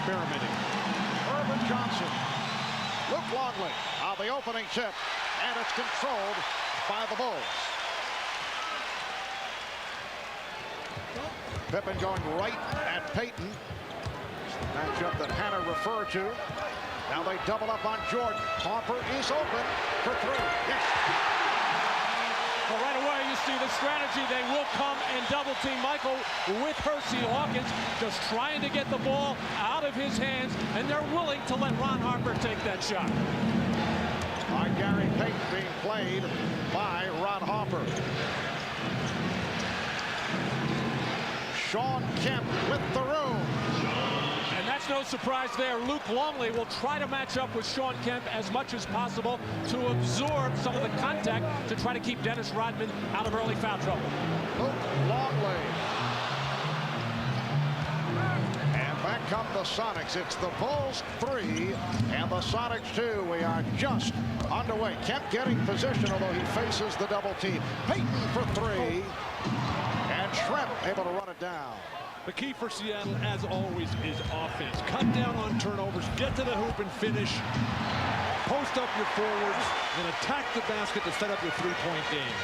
experimenting. Irvin Johnson. Luke Longley on the opening tip, and it's controlled by the Bulls. Pippen going right at Payton. Matchup that Hannah referred to. Now they double up on Jordan. Harper is open for three. Yes. Well, right away you see the strategy. They will come and double team Michael with Hersey. Hawkins just trying to get the ball out of his hands, and they're willing to let Ron Harper take that shot. By Gary Payton being played by Ron Harper. Sean Kemp with the room. And that's no surprise there. Luke Longley will try to match up with Sean Kemp as much as possible to absorb some of the contact to try to keep Dennis Rodman out of early foul trouble. Luke Longley. And back come the Sonics. It's the Bulls 3 and the Sonics 2. We are just underway. Kemp getting position, although he faces the double team. Payton for three. And Schrempf able to run it down. The key for Seattle, as always, is offense. Cut down on turnovers, get to the hoop and finish. Post up your forwards and attack the basket to set up your three-point game.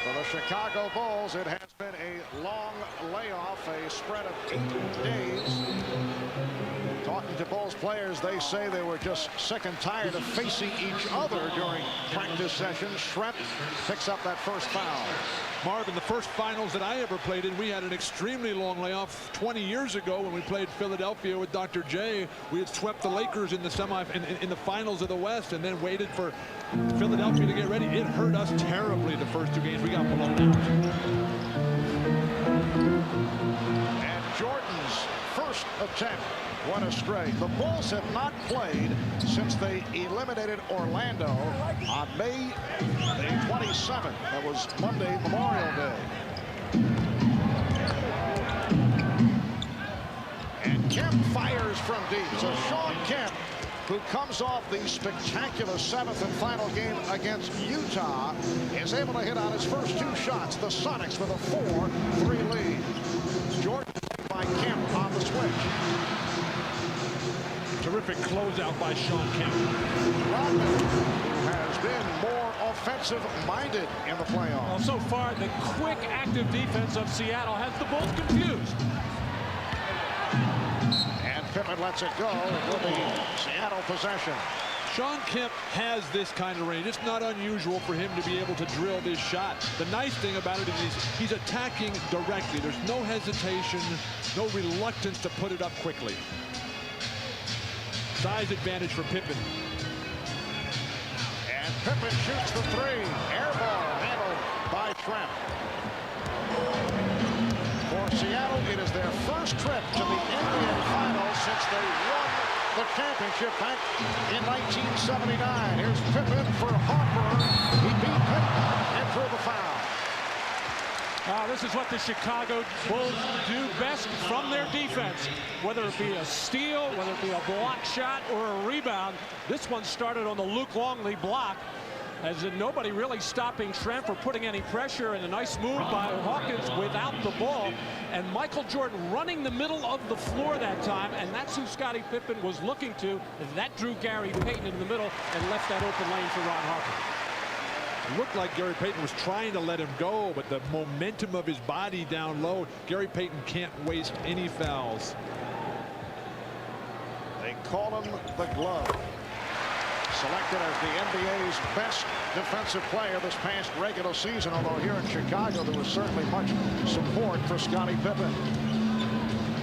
For the Chicago Bulls, it has been a long layoff, a spread of 8 days. Talking to Bulls players, they say they were just sick and tired of facing each other during practice sessions. Schrempf picks up that first foul. Marvin, the first finals that I ever played in, we had an extremely long layoff 20 years ago when we played Philadelphia with Dr. J. We had swept the Lakers in the in the finals of the West and then waited for Philadelphia to get ready. It hurt us terribly the first 2 games. We got blown out. And Jordan's first attempt went astray. The Bulls have not played since they eliminated Orlando on May the 27th. That was Monday, Memorial Day. And Kemp fires from deep. So Sean Kemp, who comes off the spectacular 7th and final game against Utah, is able to hit on his first 2 shots. The Sonics with a 4-3 lead. Jordan by Kemp on the switch. Terrific closeout by Sean Kemp. Rodman, who has been more offensive-minded in the playoffs. Well, so far, the quick, active defense of Seattle has the Bulls confused. And Pippen lets it go. It will be Seattle possession. Sean Kemp has this kind of range. It's not unusual for him to be able to drill this shot. The nice thing about it is he's attacking directly. There's no hesitation, no reluctance to put it up quickly. Size advantage for Pippen. And Pippen shoots the 3. Air ball handled by Schrempf. For Seattle, it is their first trip to the NBA Finals since they won the championship back in 1979. Here's Pippen for Harper. He beat Pippen and drew the foul. This is what the Chicago Bulls do best from their defense. Whether it be a steal, whether it be a block shot or a rebound. This one started on the Luke Longley block, as in nobody really stopping Schrempf or putting any pressure, and a nice move by Hawkins without the ball. And Michael Jordan running the middle of the floor that time, and that's who Scottie Pippen was looking to. That drew Gary Payton in the middle and left that open lane for Ron Harper. It looked like Gary Payton was trying to let him go, but the momentum of his body down low, Gary Payton can't waste any fouls. They call him the Glove. Selected as the NBA's best defensive player this past regular season, although here in Chicago there was certainly much support for Scottie Pippen.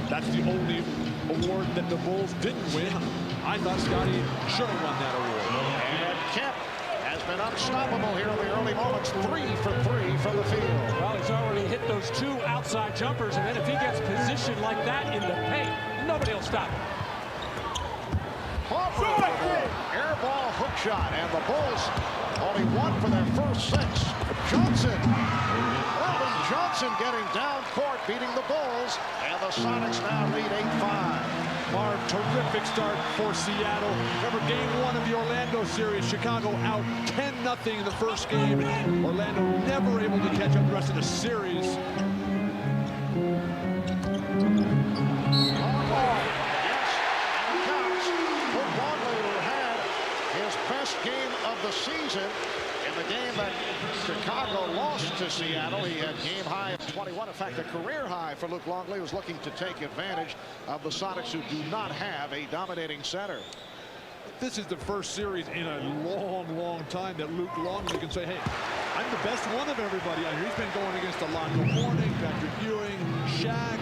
That's the only award that the Bulls didn't win. I thought Scottie should have won that award. And Kemp has been unstoppable here in the early moments. 3 for 3 from the field. Well, he's already hit those 2 outside jumpers, and then if he gets positioned like that in the paint, nobody will stop him. Harper with an air ball hook shot, and the Bulls only 1 for their first 6. Johnson. Irvin Johnson getting down court, beating the Bulls, and the Sonics now lead 8-5. Marv, terrific start for Seattle. Remember game 1 of the Orlando series, Chicago out 10-0 in the first game. Orlando never able to catch up the rest of the series. Yes, and it counts. Luke Longley, who had his best game of the season in the game that Chicago lost to Seattle. He had game high of 21. In fact, a career high for Luke Longley. Was looking to take advantage of the Sonics, who do not have a dominating center. This is the first series in a long time that Luke Longley can say, hey, I'm the best one of everybody. He's been going against Alonzo Mourning, Patrick Ewing, Shaq.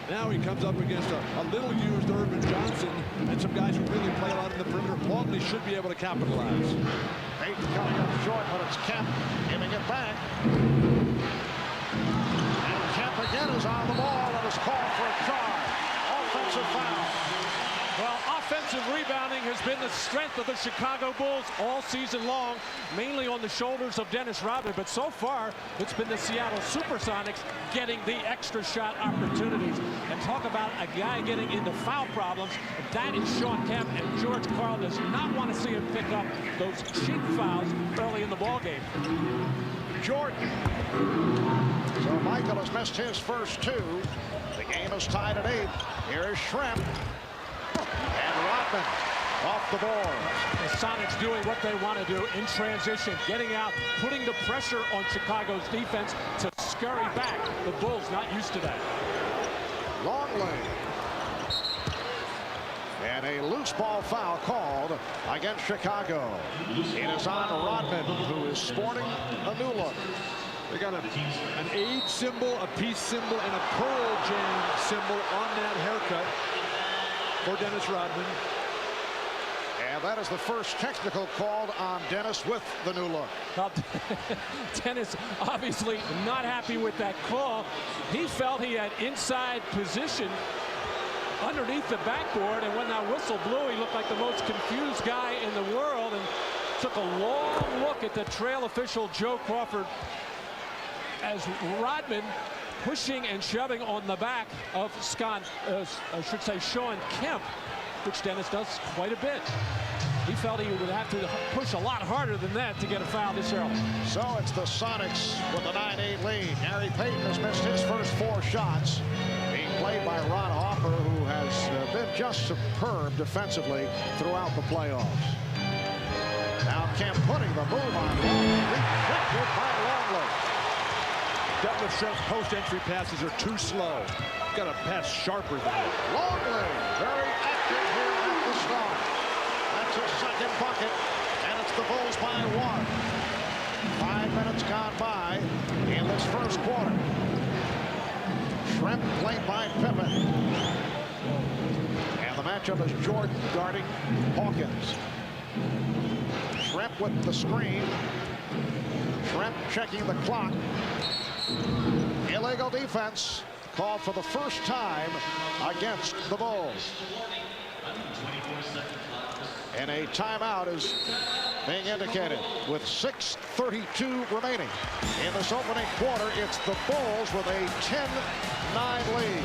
Now he comes up against a little-used Irvin Johnson and some guys who really play a lot in the perimeter. Longley should be able to capitalize. Payton coming up short, but it's Kemp giving it back. And Kemp again is on the ball and is called for a charge. Offensive foul. Well, offensive rebounding has been the strength of the Chicago Bulls all season long, mainly on the shoulders of Dennis Rodman. But so far, it's been the Seattle Supersonics getting the extra shot opportunities. And talk about a guy getting into foul problems. That is Shawn Kemp, and George Karl does not want to see him pick up those cheap fouls early in the ballgame. Jordan. So Michael has missed his first two. The game is tied at 8. Here is Schrempf. And Rodman off the board. The Sonics doing what they want to do in transition, getting out, putting the pressure on Chicago's defense to scurry back. The Bulls not used to that. Longley. And a loose ball foul called against Chicago. It is on Rodman, who is sporting a new look. They got an aid symbol, a peace symbol, and a Pearl Jam symbol on that haircut for Dennis Rodman. And that is the first technical called on Dennis with the new look. Well, Dennis obviously not happy with that call. He felt he had inside position underneath the backboard, and when that whistle blew, he looked like the most confused guy in the world and took a long look at the trail official, Joe Crawford, as Rodman pushing and shoving on the back of Shawn Kemp, which Dennis does quite a bit. He felt he would have to push a lot harder than that to get a foul this early. So it's the Sonics with a 9-8 lead. Gary Payton has missed his first 4 shots. Being played by Ron Harper, who has been just superb defensively throughout the playoffs. Now Kemp putting the move on Longley, rejected by Longley. Detlef Schrempf's post-entry passes are too slow. Got to pass sharper than that. Longley, very active here at the start. That's his second bucket, and it's the Bulls by 1. 5 minutes gone by in this first quarter. Schrempf played by Pippen. And the matchup is Jordan guarding Hawkins. Schrempf with the screen. Schrempf checking the clock. Illegal defense called for the first time against the Bulls. And a timeout is being indicated with 6:32 remaining. In this opening quarter, it's the Bulls with a 10-9 lead.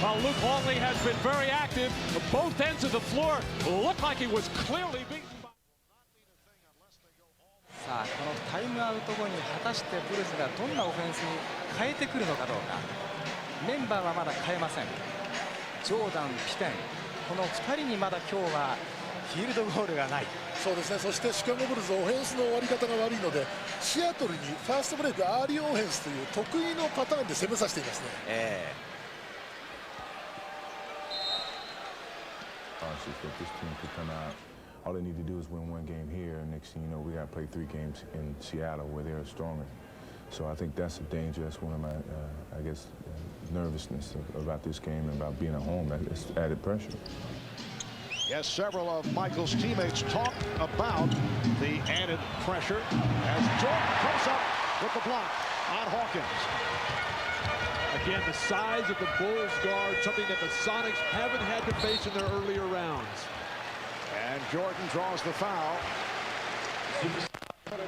Well, Luke Longley has been very active. Both ends of the floor look like he was clearly beaten. さあこのタイムアウト後に果たしてブルズがどんなオフェンスに変えてくるのかどうか。メンバーはまだ変えません。ジョーダン、ピペン、この2人にまだ今日はフィールドゴールがない。そうですね。そしてシカゴブルズオフェンスの終わり方が悪いので、シアトルにファーストブレイクアーリーオフェンスという得意のパターンで攻めさせていますね。All they need to do is win 1 game here, and next thing you know, we got to play 3 games in Seattle where they're stronger. So I think that's a danger. That's one of my, I guess, nervousness about this game and about being at home. It's added pressure. Yes, several of Michael's teammates talked about the added pressure as Jordan comes up with the block on Hawkins. Again, the size of the Bulls guard, something that the Sonics haven't had to face in their earlier rounds. And Jordan draws the foul.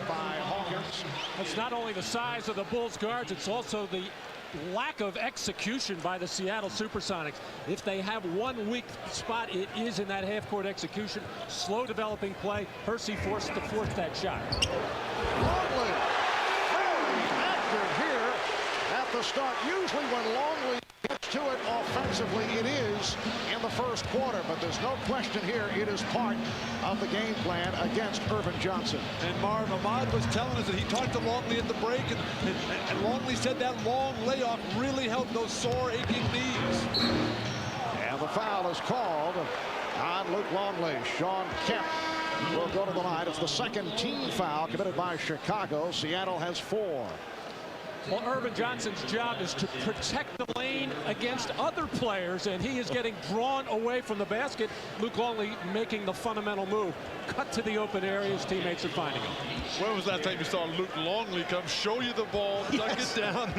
By Hawkins. It's not only the size of the Bulls guards, it's also the lack of execution by the Seattle Supersonics. If they have one weak spot, it is in that half-court execution. Slow developing play. Hersey forced to force that shot. Longley, very active here at the start. Usually when Longley gets to it offensively, it is in the first quarter, but there's no question here it is part of the game plan against Irvin Johnson. And Marv, Ahmad was telling us that he talked to Longley at the break, and Longley said that long layoff really helped those sore, aching knees. And the foul is called on Luke Longley. Sean Kemp will go to the line. It's the second team foul committed by Chicago. Seattle has 4. Well, Irvin Johnson's job is to protect the lane against other players, and he is getting drawn away from the basket. Luke Longley making the fundamental move. Cut to the open area. His teammates are finding him. When was the last time you saw Luke Longley come show you the ball, tuck it down?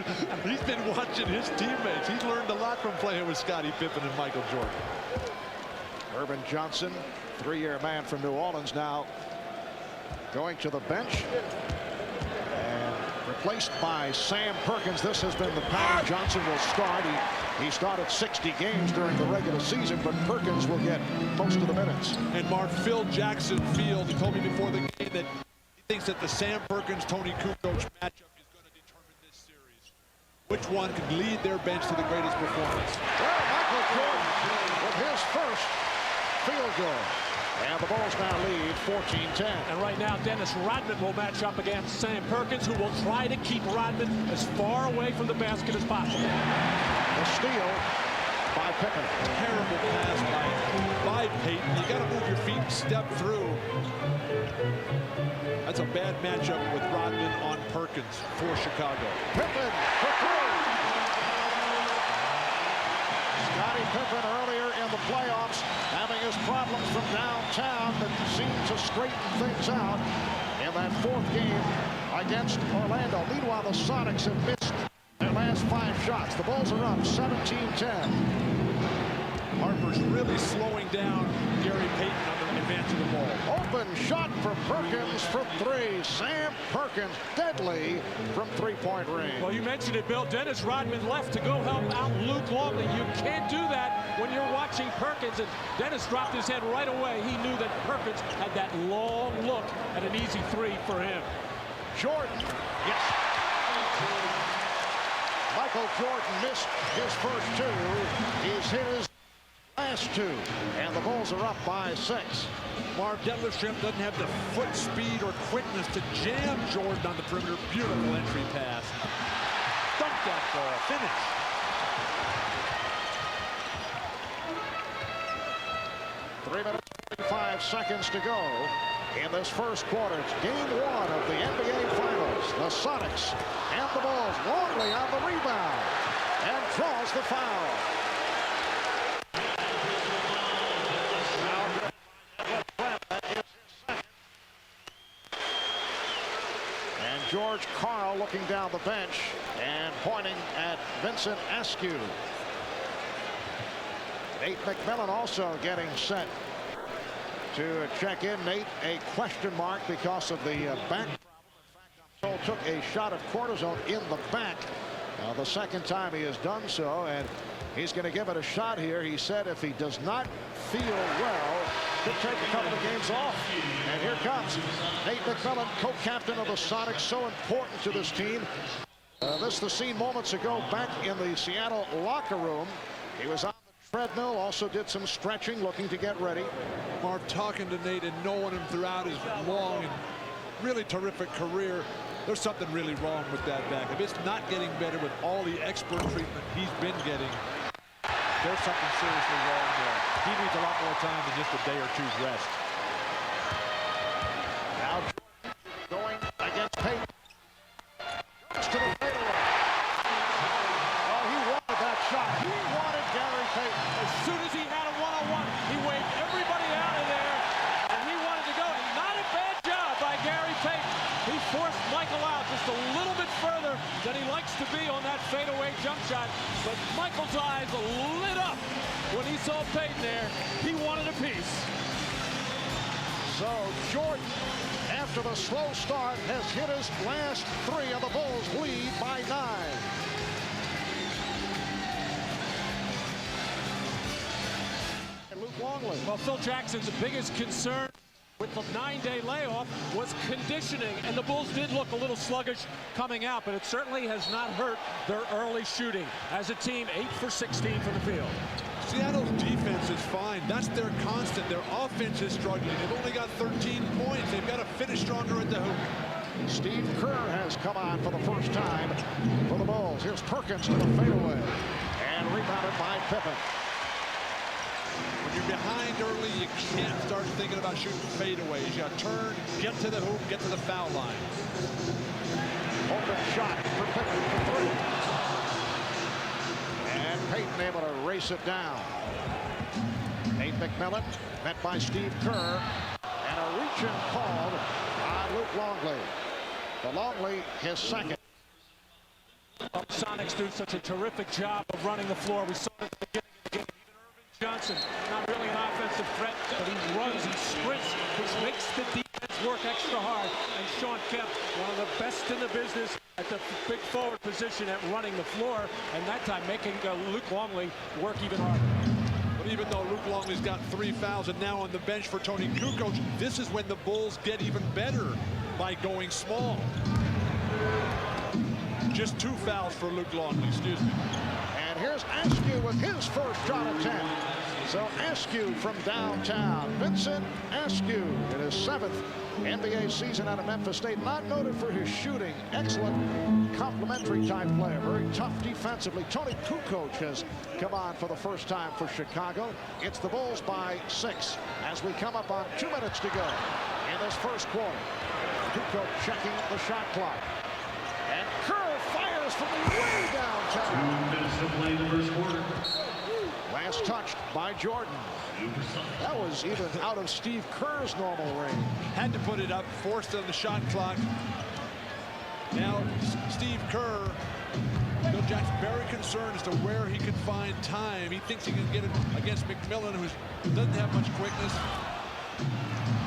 He's been watching his teammates. He's learned a lot from playing with Scottie Pippen and Michael Jordan. Irvin Johnson, 3-year man from New Orleans, now going to the bench. Replaced by Sam Perkins. This has been the pattern. Johnson will start. He started 60 games during the regular season, but Perkins will get most of the minutes. And Mark, Phil Jackson Field, he told me before the game that he thinks that the Sam Perkins-Tony Kukoc matchup is going to determine this series. Which one can lead their bench to the greatest performance? Well, Michael Jordan with his first field goal. And the Bulls now lead 14-10. And right now, Dennis Rodman will match up against Sam Perkins, who will try to keep Rodman as far away from the basket as possible. The steal by Pippen. Terrible pass by Peyton. You got to move your feet and step through. That's a bad matchup with Rodman on Perkins for Chicago. Pippen for 3. Scottie Pippen earlier in the playoffs having his problems from downtown that seemed to straighten things out in that 4th game against Orlando. Meanwhile, the Sonics have missed their last 5 shots. The Bulls are up 17-10. Harper's really slowing down Gary Payton on the advance of the ball. Open shot for Perkins for 3. Sam Perkins deadly from 3-point range. Well, you mentioned it, Bill. Dennis Rodman left to go help out Luke Longley. You can't do that when you're watching Perkins, and Dennis dropped his head right away. He knew that Perkins had that long look at an easy 3 for him. Jordan. Yes. Michael Jordan missed his first 2. He's hit his last 2, and the Bulls are up by 6. Marv, Detlefsham doesn't have the foot speed or quickness to jam Jordan on the perimeter. Beautiful entry pass. Dunk that ball. Finish. Three minutes, 45 seconds to go in this first quarter. It's game 1 of the NBA Finals. The Sonics and the Bulls. Longley on the rebound and draws the foul. George Karl looking down the bench and pointing at Vincent Askew. Nate McMillan also getting set to check in. Nate, a question mark because of the back problem. In fact, I'm told took a shot of cortisone in the back. The second time he has done so, and he's going to give it a shot here. He said if he does not feel well, could take a couple of games off. And here comes Nate McMillan, co-captain of the Sonics, so important to this team. This is the scene moments ago back in the Seattle locker room. He was on the treadmill, also did some stretching, looking to get ready. Marv, talking to Nate and knowing him throughout his long and really terrific career, there's something really wrong with that back. If it's not getting better with all the expert treatment he's been getting, there's something seriously wrong there. He needs a lot more time than just a day or 2's rest. Now going against Payton. Goes to the fadeaway. Oh, he wanted that shot. He wanted Gary Payton. As soon as he had a one-on-one, he waved everybody out of there, and he wanted to go. And not a bad job by Gary Payton. He forced Michael out just a little bit further than he likes to be on that fadeaway jump shot. But Michael's eyes lit up when he saw Payton there. He wanted a piece. So Jordan, after the slow start, has hit his last 3, and the Bulls lead by 9. And Luke Longley. Well, Phil Jackson's biggest concern with the 9-day layoff was conditioning, and the Bulls did look a little sluggish coming out, but it certainly has not hurt their early shooting. As a team, 8 for 16 from the field. Seattle's defense is fine. That's their constant. Their offense is struggling. They've only got 13 points. They've got to finish stronger at the hoop. Steve Kerr has come on for the first time for the Bulls. Here's Perkins to the fadeaway, and rebounded by Pippen. When you're behind early, you can't start thinking about shooting fadeaways. You got to turn, get to the hoop, get to the foul line. Open shot for Pippen for three. And Payton able to race it down. Nate McMillan met by Steve Kerr. And a reach-in called on Luke Longley. The Longley, his second. SONICS do such a terrific job of running the floor. We saw it at the beginning of the game. Johnson, not really an offensive threat, but he runs and sprints, which makes the defense work extra hard. And Sean Kemp, one of the best in the business at the big forward position at running the floor, and that time making Luke Longley work even harder. But even though Luke Longley's got 3 fouls and now on the bench for Tony Kukoc, this is when the Bulls get even better by going small. Just 2 fouls for Luke Longley, excuse me. And here's Askew with his first shot attempt. So Askew from downtown. Vincent Askew in his 7th NBA season out of Memphis State. Not noted for his shooting. Excellent complementary type player. Very tough defensively. Tony Kukoc has come on for the first time for Chicago. It's the Bulls by 6 as we come up on 2 minutes to go in this first quarter. Kukoc checking the shot clock. And Kerr fires from way downtown. 2 minutes to play in the first quarter. Last touched by Jordan. That was even out of Steve Kerr's normal range. Had to put it up, forced on the shot clock. Now Steve Kerr, Bill Jackson, very concerned as to where he can find time. He thinks he can get it against McMillan, who doesn't have much quickness.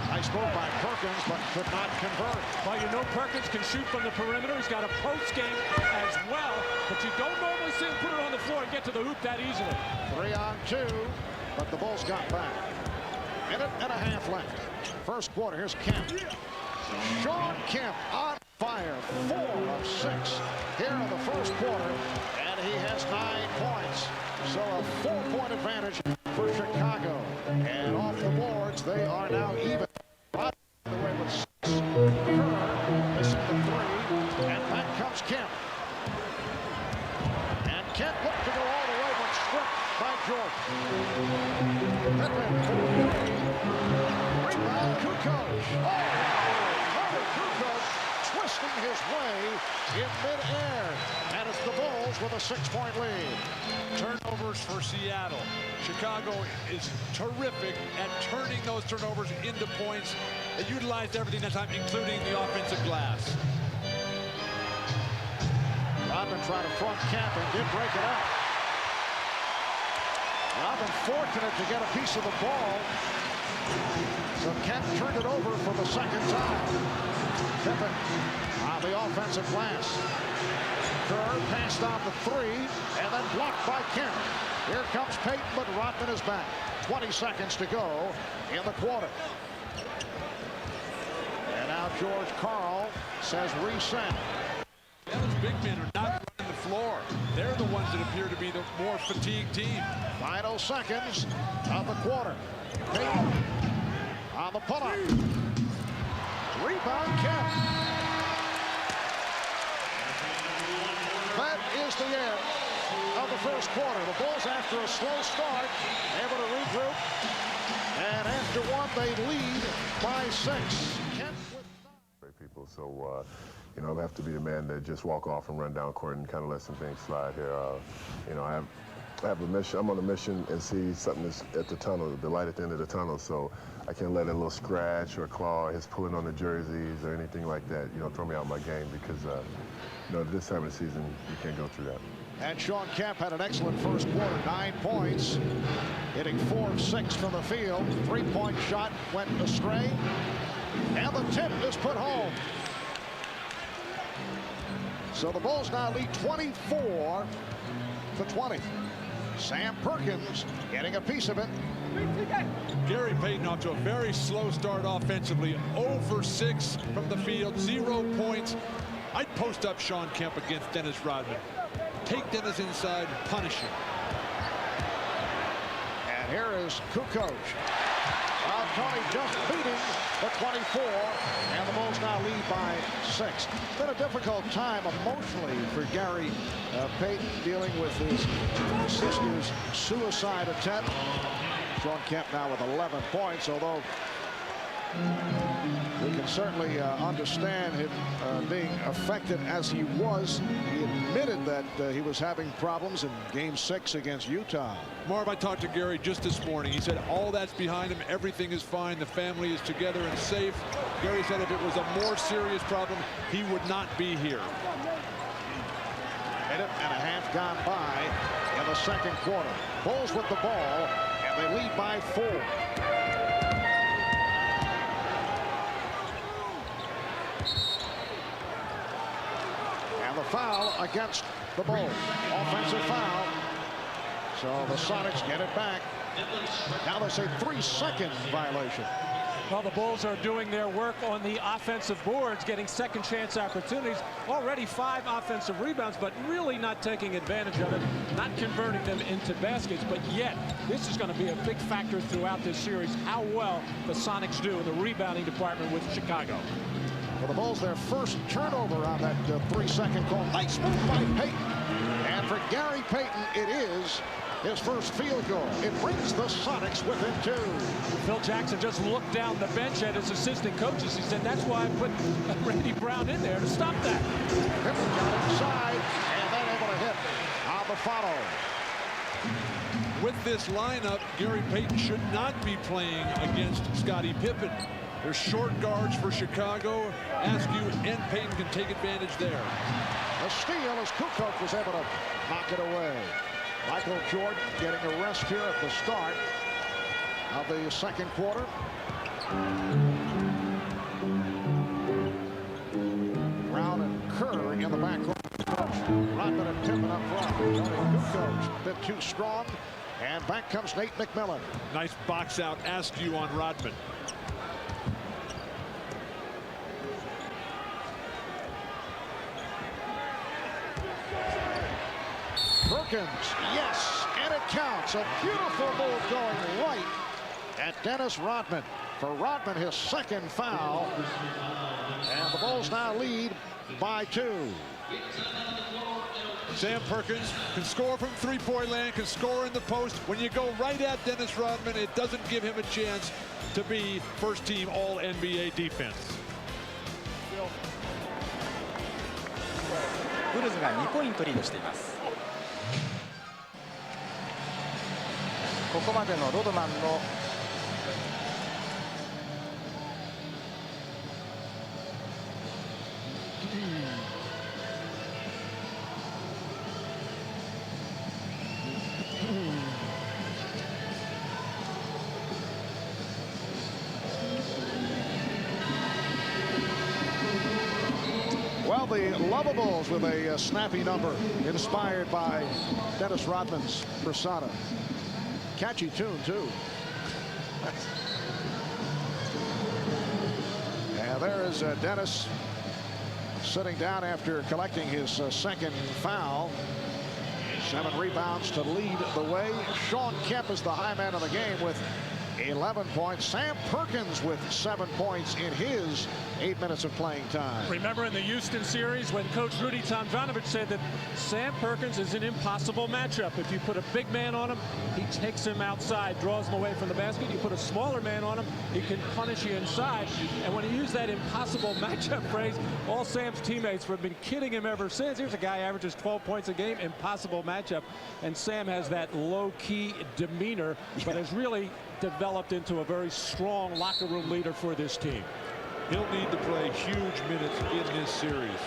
Nice move by Perkins, but could not convert. Well, you know Perkins can shoot from the perimeter. He's got a post game as well, but you don't normally see him put it on the floor and get to the hoop that easily. 3 on 2, but the Bulls got back. Minute and a half left. First quarter, here's Kemp. Sean Kemp on fire, 4 of 6 here in the first quarter, and he has 9 points. So a 4-point advantage for Chicago. And off the boards, they are now even. Right away with 6. Kerr missing the 3, and back comes Kemp. And Kemp looked to go all the way, but stripped by Jordan. Pippen for the 3. Rebound, Kukoc. Another Kukoc twisting his way in midair. And it's the Bulls with a 6-point lead. Turnovers for Seattle. Chicago is terrific at turning those turnovers into points. They utilized everything that time, including the offensive glass. Rodman tried to front Kemp and did break it up. Rodman fortunate to get a piece of the ball. So Kemp turned it over for the 2nd time. Pippen on the offensive glass. Kerr passed on the 3 and then blocked by Kemp. Here comes Payton, but Rodman is back. 20 seconds to go in the quarter. And now George Karl says reset. Those big men are not running the floor. They're the ones that appear to be the more fatigued team. Final seconds of the quarter. Payton on the pull-up. Rebound Kemp. That is the end of the first quarter. The Bulls, after a slow start, able to regroup. And after 1, they lead by 6. Kemp with 9. People, so you know, I have to be the man that just walk off and run down court and kind of let some things slide here. You know, I have a mission. I'm on a mission and see something that's at the tunnel, the light at the end of the tunnel. So I can't let a little scratch or claw, his pulling on the jerseys or anything like that, you know, throw me out of my game because, you know, this time of the season, you can't go through that. And Sean Kemp had an excellent first quarter, 9 points, hitting 4 of 6 from the field. 3-point shot went astray, and the tip is put home. So the Bulls now lead 24-20. Sam Perkins getting a piece of it. Gary Payton off to a very slow start offensively. 0 for 6 from the field, 0 points. I'd post up Sean Kemp against Dennis Rodman. Take Dennis inside, punish him. And here is Kukoc. Tony just beating the 24, and the Bulls now lead by 6. It's been a difficult time emotionally for Gary Payton, dealing with his sister's suicide attempt. Sean Kemp now with 11 points, although we can certainly understand him being affected as he was. He admitted that he was having problems in Game 6 against Utah. Marv, I talked to Gary just this morning. He said all that's behind him. Everything is fine. The family is together and safe. Gary said if it was a more serious problem, he would not be here. Minute and a half gone by in the second quarter. Bulls with the ball, and they lead by 4. And the foul against the Bulls. Offensive foul. So the Sonics get it back. Now they say 3-second violation. Well, the Bulls are doing their work on the offensive boards, getting second chance opportunities. Already 5 offensive rebounds, but really not taking advantage of it, not converting them into baskets. But yet, this is going to be a big factor throughout this series, how well the Sonics do in the rebounding department with Chicago. For the Bulls, their first turnover on that 3-second call. Nice move by Payton. And for Gary Payton, it is his first field goal. It brings the Sonics within 2. Phil Jackson just looked down the bench at his assistant coaches. He said, that's why I put Randy Brown in there to stop that. Pippen got inside and then able to hit on the follow. With this lineup, Gary Payton should not be playing against Scottie Pippen. There's short guards for Chicago. Askew and Payton can take advantage there. A steal as Kukoc was able to knock it away. Michael Jordan getting a rest here at the start of the second quarter. Brown and Kerr in the backcourt. Rodman and Pippen up front. Tony Kukoc a bit too strong. And back comes Nate McMillan. Nice box out Askew on Rodman. Perkins, yes, and it counts. A beautiful move going right at Dennis Rodman. For Rodman, his second foul. And the Bulls now lead by 2. Sam Perkins can score from three-point land, can score in the post. When you go right at Dennis Rodman, it doesn't give him a chance to be first-team All-NBA defense. ブルズが2ポイントリードしています。ここまでのロドマンのWell, the Lovables with a snappy number inspired by Dennis Rodman's persona. Catchy tune, too. And there is Dennis sitting down after collecting his second foul. 7 rebounds to lead the way. Sean Kemp is the high man of the game with 11 points. Sam Perkins with 7 points in his 8 minutes of playing time. Remember in the Houston series when Coach Rudy Tomjanovich said that Sam Perkins is an impossible matchup. If you put a big man on him, he takes him outside, draws him away from the basket. You put a smaller man on him, he can punish you inside. And when he used that impossible matchup phrase, all Sam's teammates have been kidding him ever since. Here's a guy who averages 12 points a game, impossible matchup. And Sam has that low-key demeanor, but has really developed into a very strong locker room leader for this team. He'll need to play huge minutes in this series.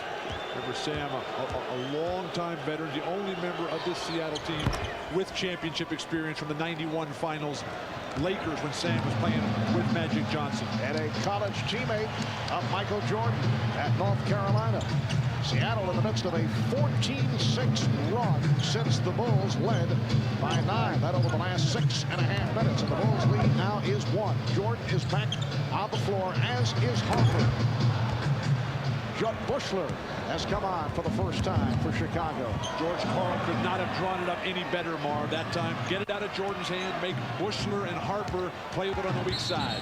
Remember Sam, a long-time veteran, the only member of this Seattle team with championship experience from the '91 finals Lakers when Sam was playing with Magic Johnson. And a college teammate of Michael Jordan at North Carolina. Seattle in the midst of a 14-6 run since the Bulls led by 9. That over the last 6.5 minutes. And the Bulls lead now is 1. Jordan is back on the floor, as is Harper. Judd Bushler has come on for the first time for Chicago. George Karl could not have drawn it up any better, Marv, that time. Get it out of Jordan's hand, make Bushler and Harper play with it on the weak side.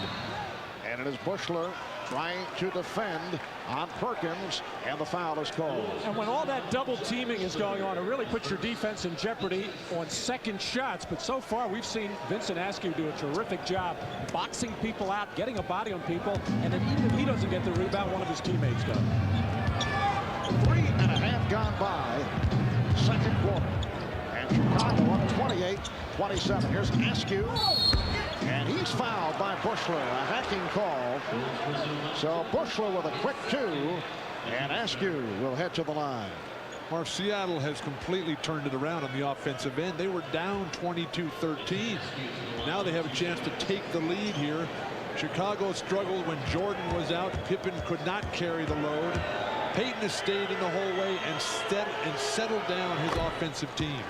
And it is Bushler trying to defend on Perkins, and the foul is called. And when all that double teaming is going on, it really puts your defense in jeopardy on second shots. But so far, we've seen Vincent Askew do a terrific job boxing people out, getting a body on people, and then even if he doesn't get the rebound, one of his teammates does. 3.5 gone by, second quarter. And Chicago up 28-27. Here's Askew. And he's fouled by Bushler, a hacking call. So Bushler with a quick 2, and Askew will head to the line. Marv, Seattle has completely turned it around on the offensive end. They were down 22-13. Now they have a chance to take the lead here. Chicago struggled when Jordan was out. Pippen could not carry the load. Payton has stayed in the whole way and settled down his offensive team.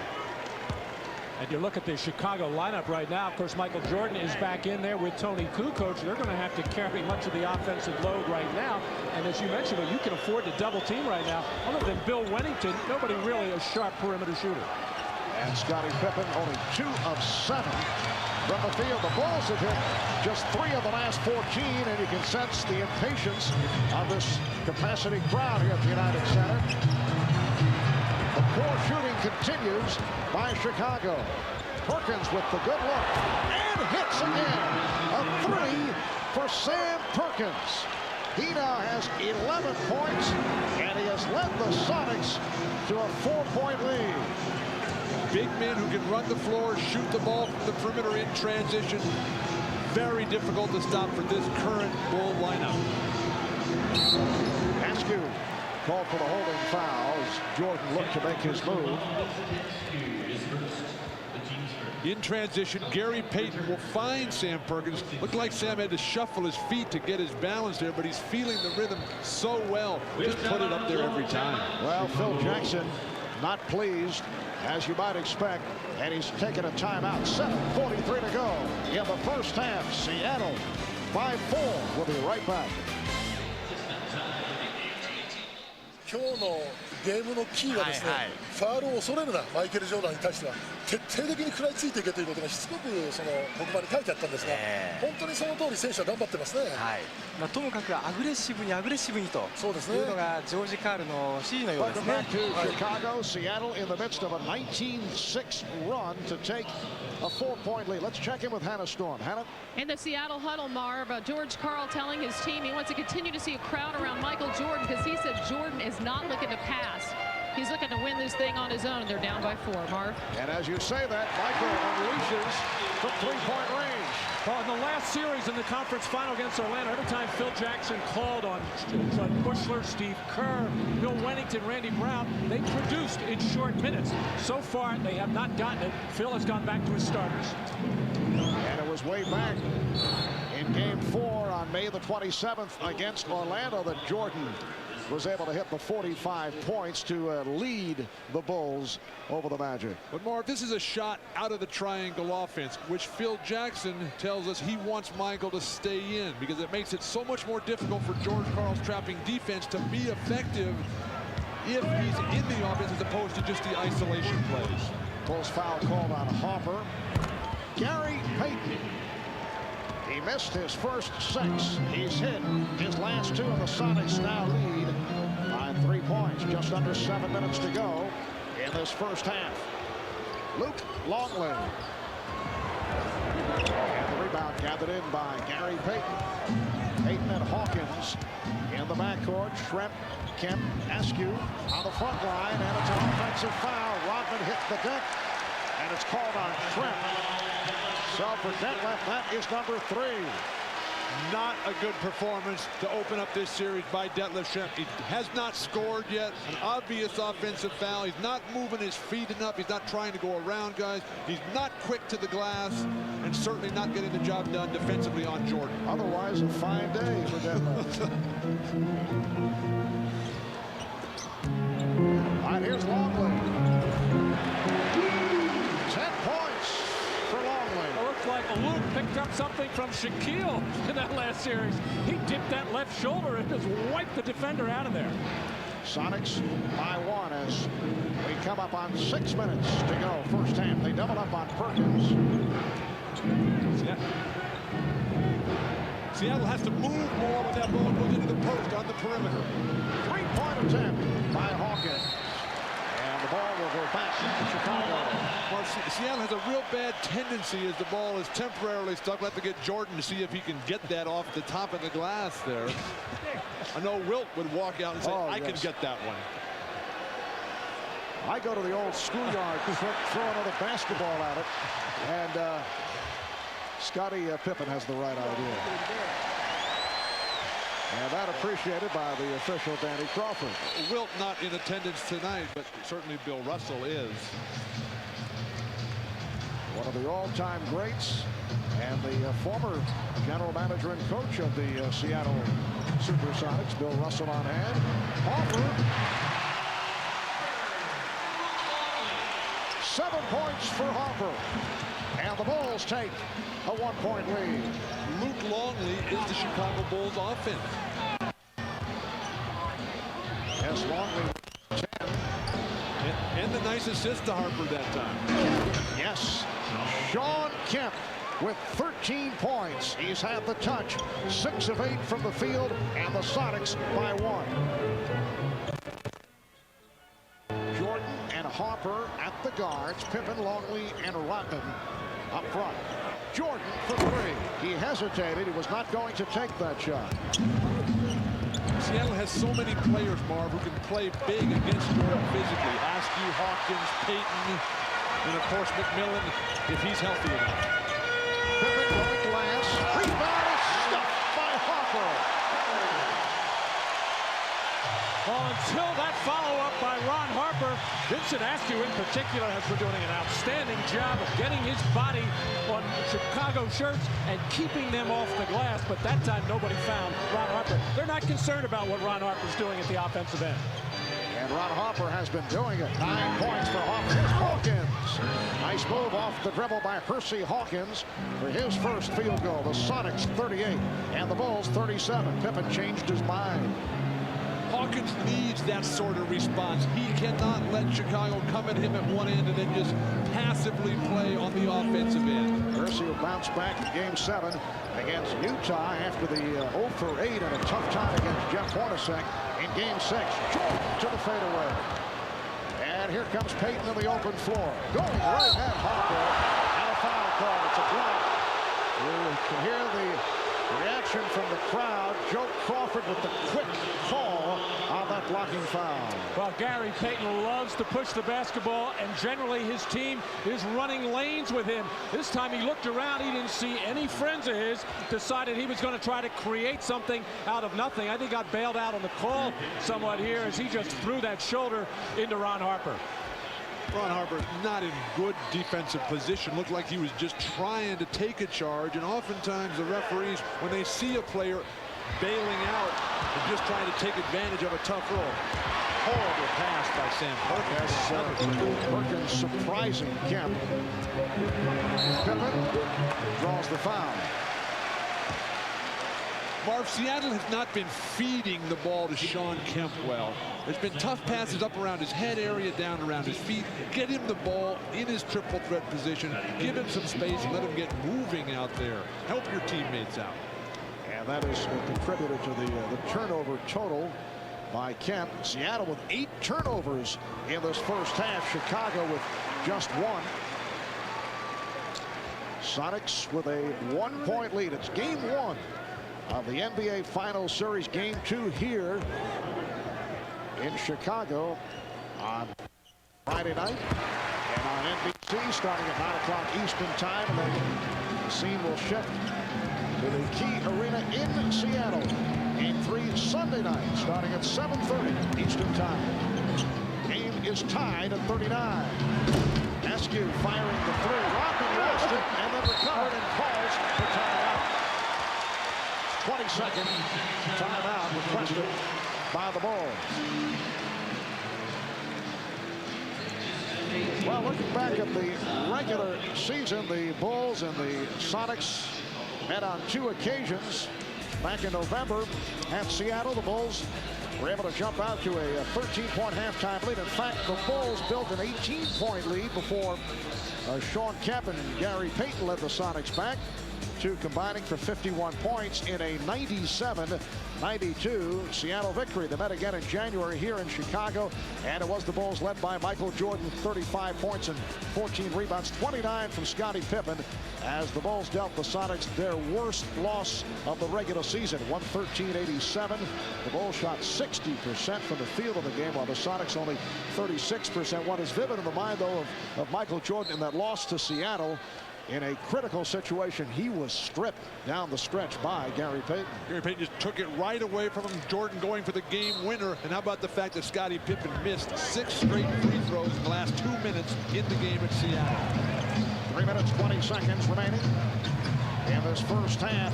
And you look at the Chicago lineup right now. Of course, Michael Jordan is back in there with Tony Kukoc. They're going to have to carry much of the offensive load right now. And as you mentioned, you can afford to double team right now. Other than Bill Wennington, nobody really a sharp perimeter shooter. And Scottie Pippen only 2 of 7 from the field. The Bulls have hit just 3 of the last 14, and you can sense the impatience of this capacity crowd here at the United Center. The poor shooting continues by Chicago. Perkins with the good look and hits again. A 3 for Sam Perkins. He now has 11 points, and he has led the Sonics to a 4-point lead. Big men who can run the floor, shoot the ball from the perimeter in transition. Very difficult to stop for this current Bull lineup. Askew called for the holding foul as Jordan looked to make his move. In transition, Gary Payton will find Sam Perkins. Looked like Sam had to shuffle his feet to get his balance there, but he's feeling the rhythm so well. Just put it up there every time. Well, Phil Jackson not pleased, as you might expect, and he's taken a timeout. 7:43 to go in the first half. Seattle by 4. We'll be right back. 今日のゲームのキーはですね、ファウルを恐れるな、マイケル・ジョーダンに対しては徹底的に食らいついていけということがしつこくその黒板に書いてあったんですが、本当にその通り選手は頑張ってますね。ともかくアグレッシブにというのがジョージ・カールの指示のようですね。Chicago, Seattle in the midst of a 19-6 run to take a 4-point lead. Let's check in with Hannah Storm. Hannah? In the Seattle huddle, Marv, George Karl telling his team he wants to continue to see a crowd around Michael Jordan because he said Jordan is not looking to pass. He's looking to win this thing on his own. They're down by 4, Marv. And as you say that, Michael unleashes from 3-point range. Well, in the last series in the conference final against Orlando, every time Phil Jackson called on Bushler, Steve Kerr, Bill Wennington, Randy Brown, they produced in short minutes. So far, they have not gotten it. Phil has gone back to his starters. And it was way back in Game 4 on May the 27th against Orlando that Jordan was able to hit the 45 points to lead the Bulls over the Magic. But Marv, this is a shot out of the triangle offense, which Phil Jackson tells us he wants Michael to stay in because it makes it so much more difficult for George Karl's trapping defense to be effective if he's in the offense as opposed to just the isolation plays. Bulls foul called on Harper. Gary Payton. He missed his first 6. He's hit his last 2, and the Sonics now lead by 3 points. Just under 7 minutes to go in this first half. Luke Longley. And the rebound gathered in by Gary Payton. Payton and Hawkins in the backcourt. Shrem, Kemp, Askew on the front line, and it's an offensive foul. Rodman hit the deck, and it's called on Shrem. So for Detlef, that is number 3. Not a good performance to open up this series by Detlef Schrempf. He has not scored yet. An obvious offensive foul. He's not moving his feet enough. He's not trying to go around guys. He's not quick to the glass, and certainly not getting the job done defensively on Jordan. Otherwise, a fine day for Detlef. something from Shaquille in that last series. He dipped that left shoulder and just wiped the defender out of there. Sonics by 1 as we come up on 6 minutes to go. First half, they double up on Perkins. Yeah. Seattle has to move more when that ball goes into the post on the perimeter. 3-point attempt by Hawkins. And the ball will go back to Chicago. Well, Seattle has a real bad tendency as the ball is temporarily stuck. We'll have to get Jordan to see if he can get that off the top of the glass there. I know Wilt would walk out and say, I can get that one. I go to the old schoolyard, throw another basketball at it, and Scottie Pippen has the right idea. And that appreciated by the official, Danny Crawford. Wilt not in attendance tonight, but certainly Bill Russell is. One of the all-time greats and the former general manager and coach of the Seattle Supersonics, Bill Russell on hand. Harper. 7 points for Harper. And the Bulls take a 1-point lead. Luke Longley is the Chicago Bulls offense. Yes, Longley 10. And the nice assist to Harper that time. Yes, Sean Kemp with 13 points. He's had the touch. 6 of 8 from the field, and the Sonics by 1. Jordan and Harper at the guards. Pippen, Longley, and Rodman up front. Jordan for 3. He hesitated. He was not going to take that shot. Seattle has so many players, Marv, who can play big against York physically. Askew, Hawkins, Payton, and of course McMillan, if he's healthy enough. Pippen going glass. Rebound is stuffed by Harper. Well, until that follow-up by Ron Harper, Vincent Askew in particular has been doing an outstanding job of getting his body on Chicago shirts and keeping them off the glass, but that time nobody found Ron Harper. They're not concerned about what Ron Harper's doing at the offensive end. And Ron Harper has been doing it. 9 points for Harper. Here's Hawkins. Nice move off the dribble by Hersey Hawkins for his first field goal. The Sonics 38 and the Bulls 37. Pippen changed his mind. Hawkins needs that sort of response. He cannot let Chicago come at him at one end and then just passively play on the offensive end. Hersey will bounce back in Game 7 against Utah after the 0 for 8 and a tough time against Jeff Hornacek in Game 6. Jordan to the fadeaway. And here comes Payton in the open floor. Going right at Harper. And a foul call. It's a block. You can hear the reaction from the crowd. Joe Crawford with the quick call on that blocking foul. Well, Gary Payton loves to push the basketball, and generally his team is running lanes with him. This time he looked around, he didn't see any friends of his, decided he was going to try to create something out of nothing. I think got bailed out on the call somewhat here as he just threw that shoulder into Ron Harper. Ron Harper not in good defensive position. Looked like he was just trying to take a charge, and oftentimes the referees, when they see a player bailing out and just trying to take advantage of a tough roll. Horrible pass by Sam Perkins. Perkins surprising Kemp. Pippen draws the foul. Marv, Seattle has not been feeding the ball to Sean Kemp well. There's been tough passes up around his head area, down around his feet. Get him the ball in his triple threat position. Give him some space and let him get moving out there. Help your teammates out. And that is a contributor to the turnover total by Kemp. Seattle with 8 turnovers in this first half. Chicago with just 1. Sonics with a 1-point lead. It's Game 1 of the NBA Finals Series. Game 2 here in Chicago on Friday night and on NBC starting at 9 o'clock Eastern time, and then the scene will shift to the Key Arena in Seattle. Game 3 Sunday night starting at 7:30 Eastern time. Game is tied at 39. Askew firing the 3. Rodman lost it and then recovered and calls for timeout. 22nd timeout requested by the Bulls. Well, looking back at the regular season, the Bulls and the Sonics met on 2 occasions back in November at Seattle. The Bulls were able to jump out to a 13-point halftime lead. In fact, the Bulls built an 18-point lead before Sean Kemp and Gary Payton led the Sonics back to combining for 51 points in a 97-92 Seattle victory. They met again in January here in Chicago, and it was the Bulls led by Michael Jordan, 35 points and 14 rebounds, 29 from Scottie Pippen, as the Bulls dealt the Sonics their worst loss of the regular season, 113-87. The Bulls shot 60% from the field of the game, while the Sonics only 36%. What is vivid in the mind, though, of Michael Jordan in that loss to Seattle, in a critical situation, he was stripped down the stretch by Gary Payton. Gary Payton just took it right away from him. Jordan going for the game winner. And how about the fact that Scottie Pippen missed 6 straight free throws in the last 2 minutes in the game at Seattle. 3 minutes, 20 seconds remaining in this first half.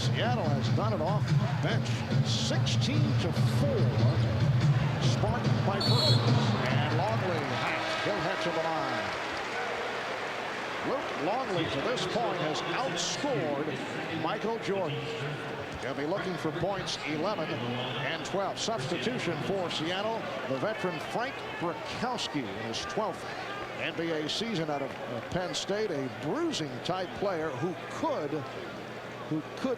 Seattle has done it off bench. 16-4. Sparked by Perkins. And Longley hacked. He'll head to the line. Luke Longley to this point has outscored Michael Jordan. He'll be looking for points 11 and 12. Substitution for Seattle, the veteran Frank Brakowski in his 12th NBA season out of Penn State, a bruising type player who could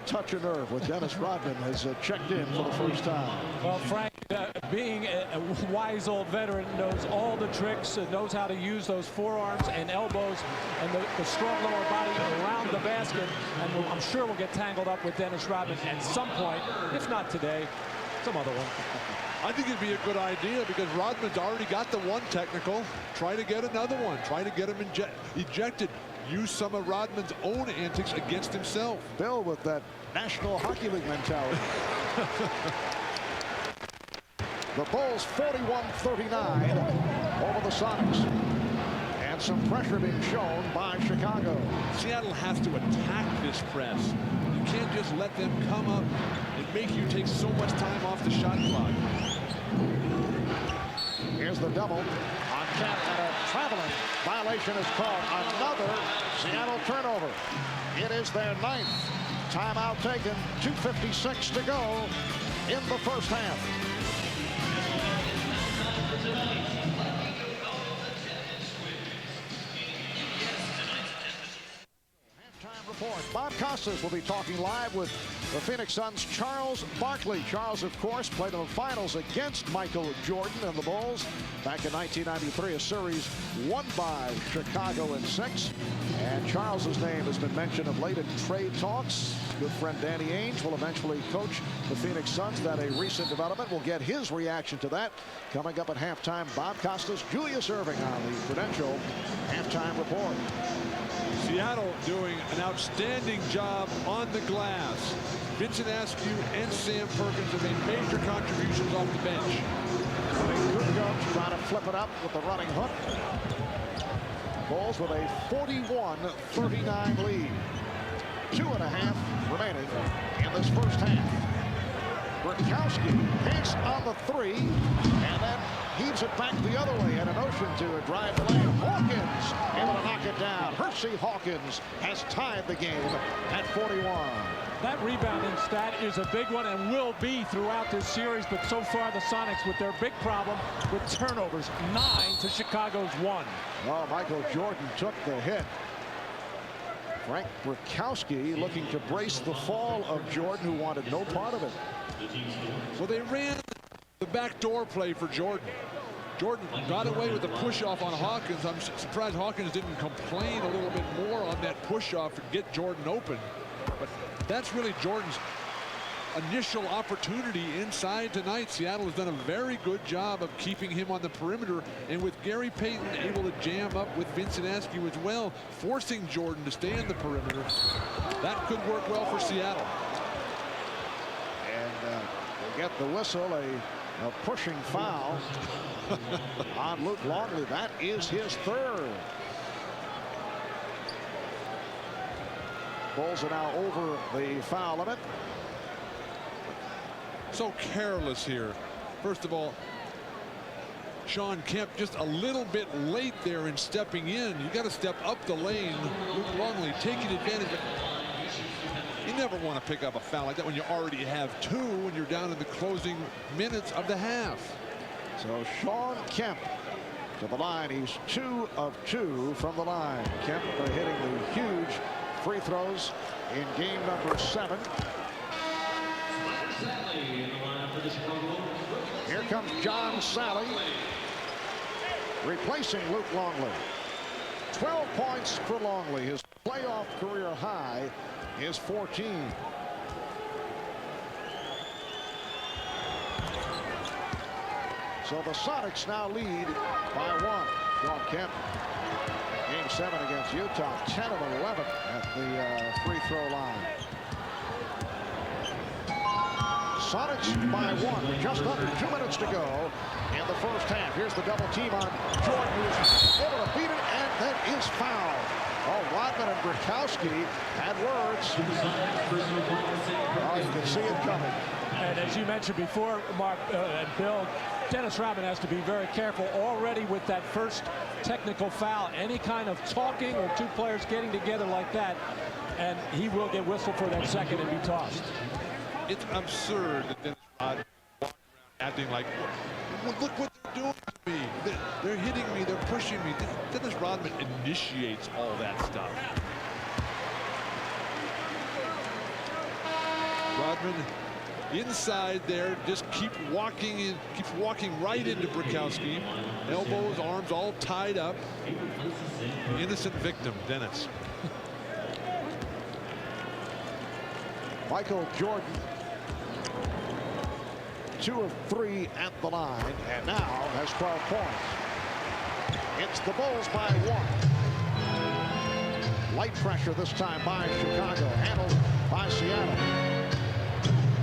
touch a nerve. With Dennis Rodman has checked in for the first time. Well, Frank, being a wise old veteran, knows all the tricks and knows how to use those forearms and elbows and the strong lower body around the basket. And I'm sure we'll get tangled up with Dennis Rodman at some point, if not today, some other one. I think it'd be a good idea because Rodman's already got the one technical. Try to get another one. Try to get him ejected. Use some of Rodman's own antics against himself. Bill with that National Hockey League mentality. The Bulls 41-39 over the Sonics. And some pressure being shown by Chicago. Seattle has to attack this press. You can't just let them come up and make you take so much time off the shot clock. Here's the double on Kemp, and a traveling violation is called. Another Seattle turnover. It is their 9th. Timeout taken. 2:56 to go in the first half. Halftime report. Bob Costas will be talking live with the Phoenix Suns' Charles Barkley. Charles, of course, played in the finals against Michael Jordan and the Bulls back in 1993, a series won by Chicago in 6. And Charles's name has been mentioned of late in trade talks. Good friend Danny Ainge will eventually coach the Phoenix Suns. That a recent development. We'll get his reaction to that coming up at halftime. Bob Costas, Julius Erving on the Prudential halftime report. Seattle doing an outstanding job on the glass. Vincent Askew and Sam Perkins have made major contributions off the bench. Trying to flip it up with the running hook. Bulls with a 41-39 lead. 2.5 remaining in this first half. Brakowski hits on the 3 and then heaves it back the other way at an ocean to a drive lane. Hawkins able to knock it down. Hersey Hawkins has tied the game at 41. That rebounding stat is a big one and will be throughout this series, but so far the Sonics with their big problem with turnovers, 9 to Chicago's 1. Oh, Michael Jordan took the hit. Frank Brakowski looking to brace the fall of Jordan, who wanted no part of it. Well, they ran the backdoor play for Jordan. Jordan got away with the push-off on Hawkins. I'm surprised Hawkins didn't complain a little bit more on that push-off to get Jordan open. But that's really Jordan's initial opportunity inside tonight. Seattle has done a very good job of keeping him on the perimeter, and with Gary Payton able to jam up with Vincent Askew as well, forcing Jordan to stay in the perimeter. That could work well for Seattle. And we'll get the whistle, a pushing foul on Luke Longley. That is his 3rd. Bulls are now over the foul limit. So careless here. First of all, Sean Kemp just a little bit late there in stepping in. You got to step up the lane. Luke Longley taking advantage of never want to pick up a foul like that when you already have two when you're down in the closing minutes of the half. So Sean Kemp to the line. He's 2 of 2 from the line. Kemp hitting the huge free throws in game number 7. Here comes John Sally, replacing Luke Longley. 12 points for Longley. His playoff career high is 14. So the Sonics now lead by 1. Sean Kemp, game 7 against Utah, 10 of 11 at the free throw line. Sonics by 1 with just under 2 minutes to go in the first half. Here's the double team on Jordan, who's able to beat it and then is fouled. Oh, Rodman and Brikowski had words. Oh, you can see it coming. And as you mentioned before, Mark and Bill, Dennis Rodman has to be very careful already with that first technical foul. Any kind of talking or two players getting together like that, and he will get whistled for that second and be tossed. It's absurd that Dennis Rodman walking around acting like, look what they're doing to me. They're hitting me, they're pushing me. Dennis Rodman initiates all that stuff. Rodman inside there, just keeps walking right into Brikowski. Elbows, arms all tied up. Innocent victim, Dennis. Michael Jordan, 2 of 3 at the line, and now has 12 points. It's the Bulls by 1. Light pressure this time by Chicago, handled by Seattle.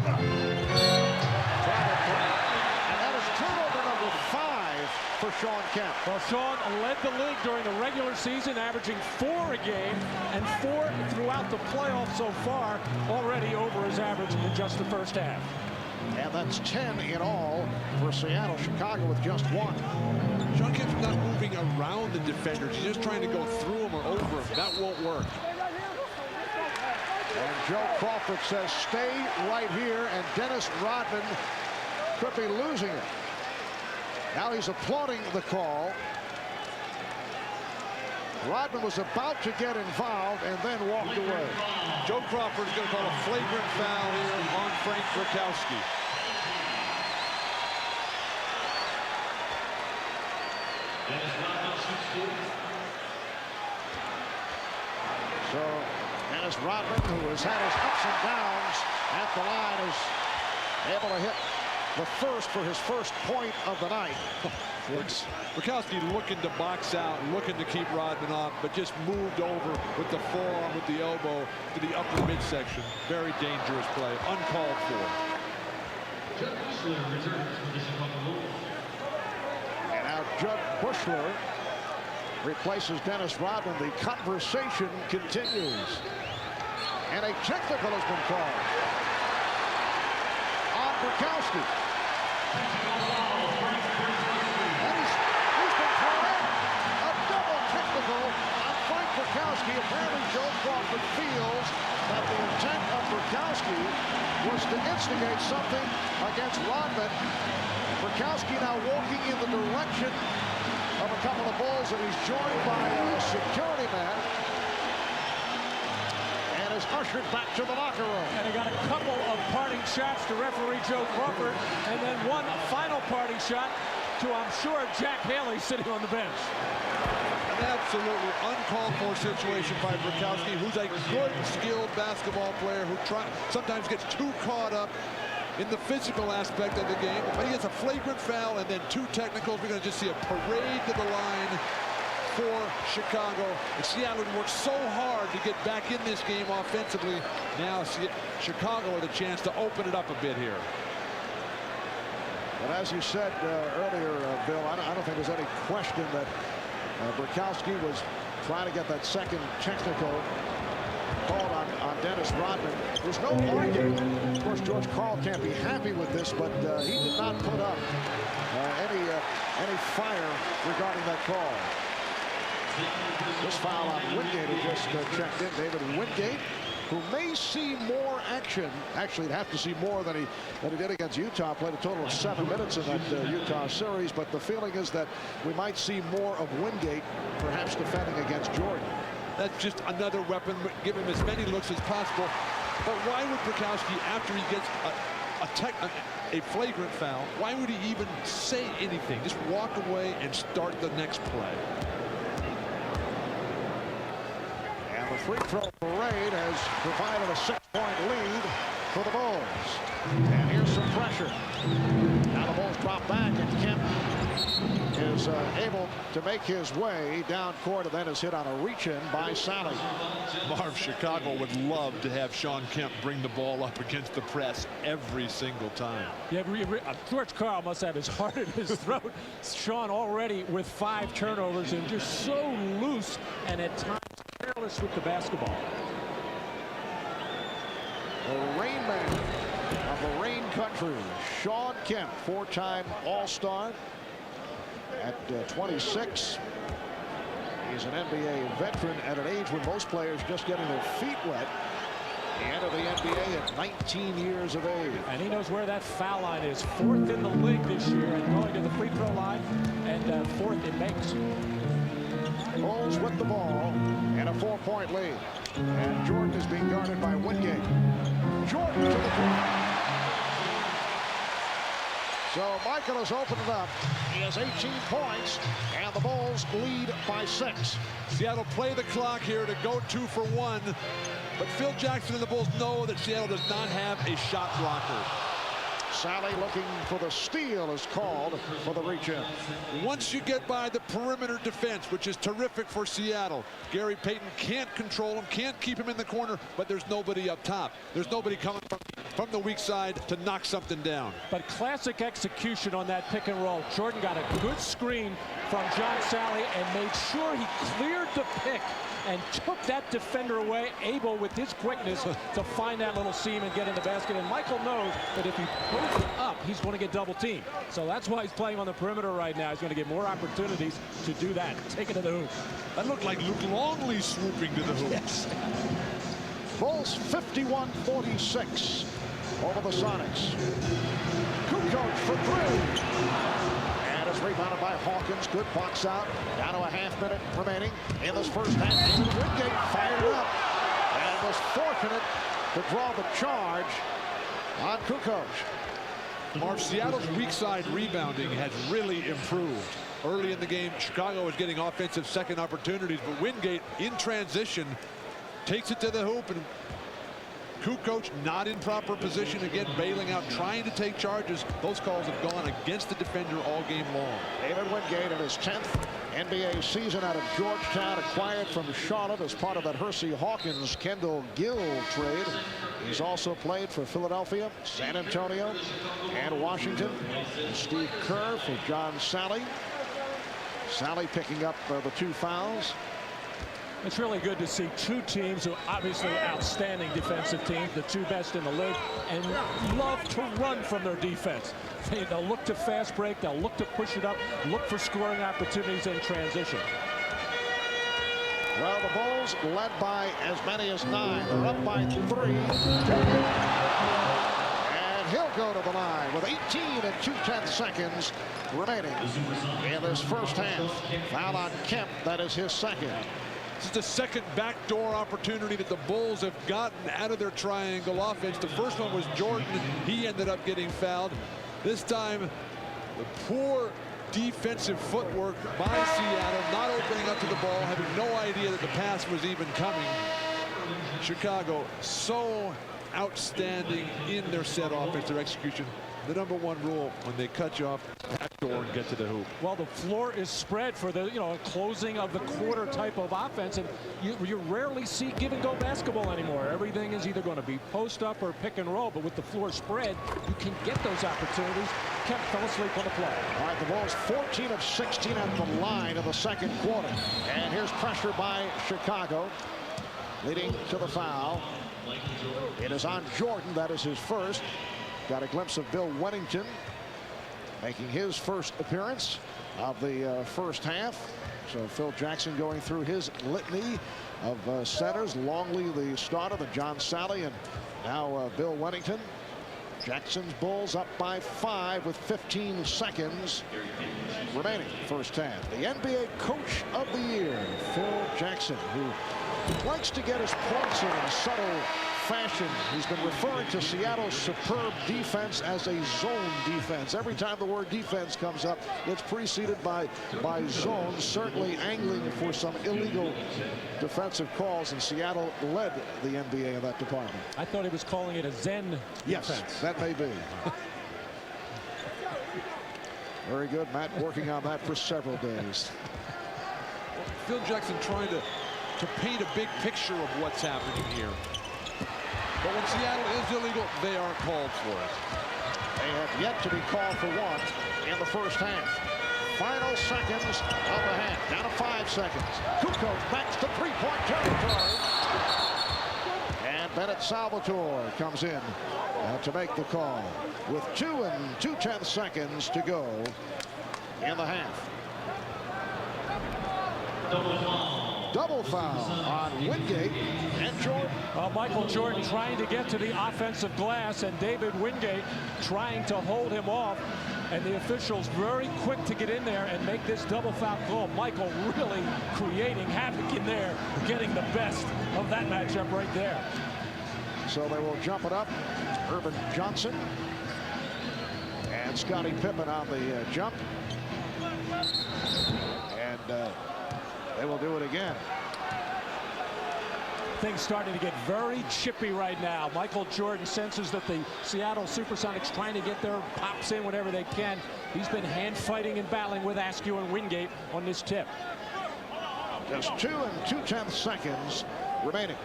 And that is turnover number 5 for Sean Kemp. Well, Sean led the league during the regular season, averaging 4 a game and 4 throughout the playoffs so far, already over his average in just the first half. And that's 10 in all for Seattle. Chicago with just 1. Sean Kemp's not moving around the defenders. He's just trying to go through them or over them. That won't work. And Joe Crawford says stay right here, and Dennis Rodman could be losing it. Now he's applauding the call. Rodman was about to get involved and then walked away. Joe Crawford is going to call a flagrant foul here on Frank Brikowski. So Dennis Rodman, who has had his ups and downs at the line, is able to hit the first for his first point of the night. Brikowski looking to box out, looking to keep Rodman off, but just moved over with the forearm, with the elbow to the upper midsection. Very dangerous play, uncalled for. And now Judd Bushler replaces Dennis Rodman. The conversation continues. And a technical has been called on Brikowski. And he's been thrown out. A double technical on Frank Brikowski. Apparently Joe Crawford feels that the intent of Brikowski was to instigate something against Rodman. Brikowski now walking in the direction of a couple of Bulls, and he's joined by a security man and is ushered back to the locker room. And he got a couple of parting shots to referee Joe Crawford, and then one final parting shot to, I'm sure, Jack Haley sitting on the bench. An absolutely uncalled for situation by Brikowski, who's a good, skilled basketball player who sometimes gets too caught up in the physical aspect of the game. But he gets a flagrant foul and then 2 technicals. We're going to just see a parade to the line for Chicago. And Seattle worked so hard to get back in this game offensively. Now Chicago with a chance to open it up a bit here. But as you said earlier, Bill, I don't think there's any question that Brikowski was trying to get that second technical called on Dennis Rodman. There's no argument. Of course, George Karl can't be happy with this, but he did not put up any fire regarding that call. This foul on Wingate, who just checked in. David Wingate who may see more action. Actually, he'd have to see more than he did against Utah. Played a total of 7 minutes in that Utah series, but the feeling is that we might see more of Wingate, perhaps defending against Jordan. That's just another weapon. Give him as many looks as possible. But why would Bukowski, after he gets a flagrant foul, why would he even say anything? Just walk away and start the next play. And the free throw parade has provided a 6-point lead for the Bulls. And here's some pressure. Now the Bulls drop back, and Kemp is able to make his way down court, and then is hit on a reach-in by Sally. Marv, Chicago would love to have Sean Kemp bring the ball up against the press every single time. Yeah, George Karl must have his heart in his throat. Sean already with 5 turnovers and just so loose and at times careless with the basketball. The Rain Man of the Rain Country, Sean Kemp, 4-time All-Star. At 26, he's an NBA veteran at an age when most players just getting their feet wet. He entered the NBA at 19 years of age. And he knows where that foul line is. 4th in the league this year, and going to the free throw line, and 4th it makes. Bulls with the ball and a 4-point lead. And Jordan is being guarded by Wingate. Jordan to the point. So Michael has opened it up. He has 18 points, and the Bulls lead by 6. Seattle play the clock here to go 2 for 1. But Phil Jackson and the Bulls know that Seattle does not have a shot blocker. Sally looking for the steal is called for the reach-in. Once you get by the perimeter defense, which is terrific for Seattle, Gary Payton can't control him, can't keep him in the corner, but there's nobody up top. There's nobody coming from the weak side to knock something down. But classic execution on that pick and roll. Jordan got a good screen from John Sally and made sure he cleared the pick and took that defender away, able with his quickness to find that little seam and get in the basket. And Michael knows that if he pulls it up, he's going to get double teamed. So that's why he's playing on the perimeter right now. He's going to get more opportunities to do that. Take it to the hoop. That looked like Luke Longley swooping to the hoop. Yes. Bulls 51-46 over the Sonics. Kukoc for 3. And it's rebounded by Hawkins. Good box out. Down to a half-minute remaining in this first half. Wingate fired up and was fortunate to draw the charge on Kukoc. Marv, Seattle's weak side rebounding has really improved. Early in the game, Chicago was getting offensive second opportunities, but Wingate in transition takes it to the hoop, and Kukoc not in proper position, again bailing out, trying to take charges. Those calls have gone against the defender all game long. David Wingate in his 10th NBA season out of Georgetown, acquired from Charlotte as part of that Hersey Hawkins Kendall Gill trade. He's also played for Philadelphia, San Antonio, and Washington. Steve Kerr for John Sally. Sally picking up the 2 fouls. It's really good to see 2 teams who are obviously outstanding defensive teams, the 2 best in the league, and love to run from their defense. They'll look to fast break, they'll look to push it up, look for scoring opportunities in transition. Well, the Bulls led by as many as 9. They're up by 3. And he'll go to the line with 18 and 2/10 seconds remaining in this first half. Foul on Kemp, that is his second. This is the second backdoor opportunity that the Bulls have gotten out of their triangle offense. The first one was Jordan. He ended up getting fouled. This time, the poor defensive footwork by Seattle, not opening up to the ball, having no idea that the pass was even coming. Chicago so outstanding in their set offense, their execution. The #1 rule when they cut you off backdoor and get to the hoop. Well, the floor is spread for the closing of the quarter type of offense, and you rarely see give and go basketball anymore. Everything is either going to be post up or pick and roll, but with the floor spread, you can get those opportunities. Kemp fell asleep on the play. All right, the Bulls 14 of 16 at the line of the second quarter. And here's pressure by Chicago, leading to the foul. It is on Jordan. That is his first. Got a glimpse of Bill Wennington making his first appearance of the first half. So Phil Jackson going through his litany of centers. Longley, the starter, then John Sally, and now Bill Wennington. Jackson's Bulls up by 5 with 15 seconds remaining first half. The NBA Coach of the Year, Phil Jackson, who likes to get his points in subtle fashion. He's been referring to Seattle's superb defense as a zone defense. Every time the word defense comes up, it's preceded by zones, certainly angling for some illegal defensive calls, and Seattle led the NBA in that department. I thought he was calling it a Zen yes, defense. That may be. Very good, Matt, working on that for several days. Phil Jackson trying to paint a big picture of what's happening here. But when Seattle is illegal, they aren't called for it. They have yet to be called for one in the first half. Final seconds of the half. Down to 5 seconds. Kukoc backs to three-point territory. And Bennett Salvatore comes in to make the call with 2 2/10 seconds to go in the half. Double foul on Wingate and Jordan. Michael Jordan trying to get to the offensive glass, and David Wingate trying to hold him off. And the officials very quick to get in there and make this double foul call. Michael really creating havoc in there, getting the best of that matchup right there. So they will jump it up. Irvin Johnson and Scottie Pippen on the jump. And they will do it again. Things starting to get very chippy right now. Michael Jordan senses that the Seattle Supersonics trying to get their pops in whenever they can. He's been hand fighting and battling with Askew and Wingate on this tip. Just 2 2/10 seconds remaining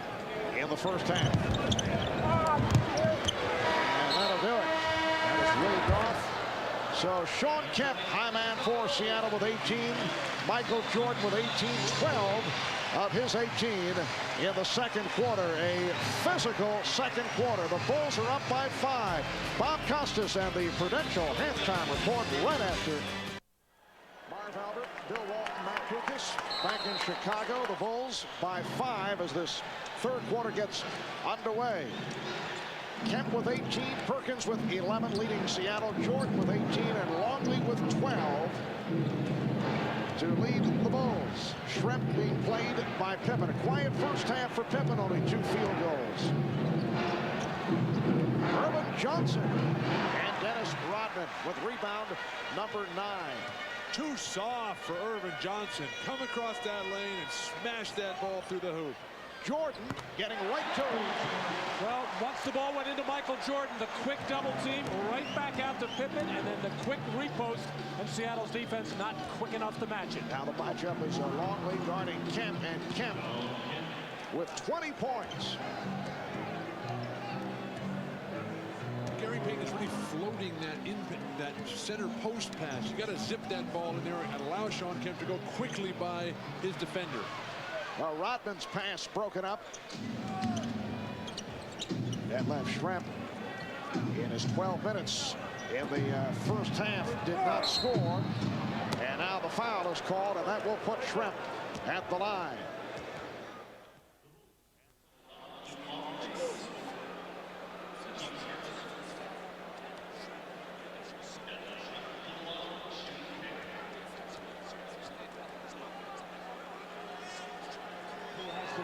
in the first half. And that'll do it. That is Willie Goff. So Sean Kemp, high man for Seattle with 18. Michael Jordan with 18-12 of his 18 in the second quarter. A physical second quarter. The Bulls are up by 5. Bob Costas and the Prudential halftime report right after. Marv Albert, Bill Walton, Matt Kukas back in Chicago. The Bulls by 5 as this third quarter gets underway. Kemp with 18, Perkins with 11 leading Seattle, Jordan with 18, and Longley with 12 to lead the Bulls. Shrimp being played by Pippen. A quiet first half for Pippen, only 2 field goals. Irvin Johnson and Dennis Rodman with rebound number 9. Too soft for Irvin Johnson. Come across that lane and smash that ball through the hoop. Jordan getting right to him. Well, once the ball went into Michael Jordan, the quick double team right back out to Pippen, and then the quick repost, and Seattle's defense not quick enough to match it. Now the matchup is a Longley guarding Kemp, and Kemp with 20 points. Gary Payton is really floating that center post pass. You got to zip that ball in there and allow Sean Kemp to go quickly by his defender. Rodman's pass broken up. That left Shrimp in his 12 minutes in the first half did not score. And now the foul is called, and that will put Shrimp at the line.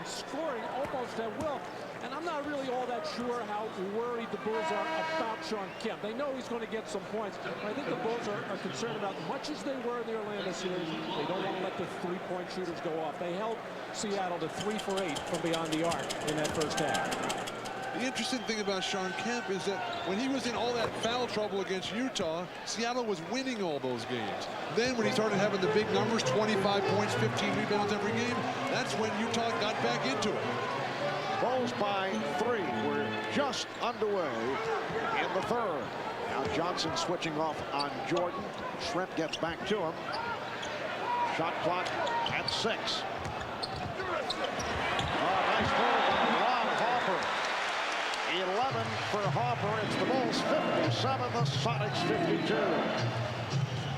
Scoring almost at will, and I'm not really all that sure how worried the Bulls are about Sean Kemp. They know he's going to get some points, but I think the Bulls are concerned about, much as they were in the Orlando series, they don't want to let the three-point shooters go off. They held Seattle to 3 for 8 from beyond the arc in that first half. The interesting thing about Sean Kemp is that when he was in all that foul trouble against Utah, Seattle was winning all those games. Then when he started having the big numbers, 25 points, 15 rebounds every game, that's when Utah got back into it. Bulls by 3. We're just underway in the third. Now Johnson switching off on Jordan. Shrimp gets back to him. Shot clock at 6. Nice move by Ron Harper. 11 for Harper. It's the Bulls 57, the Sonics 52.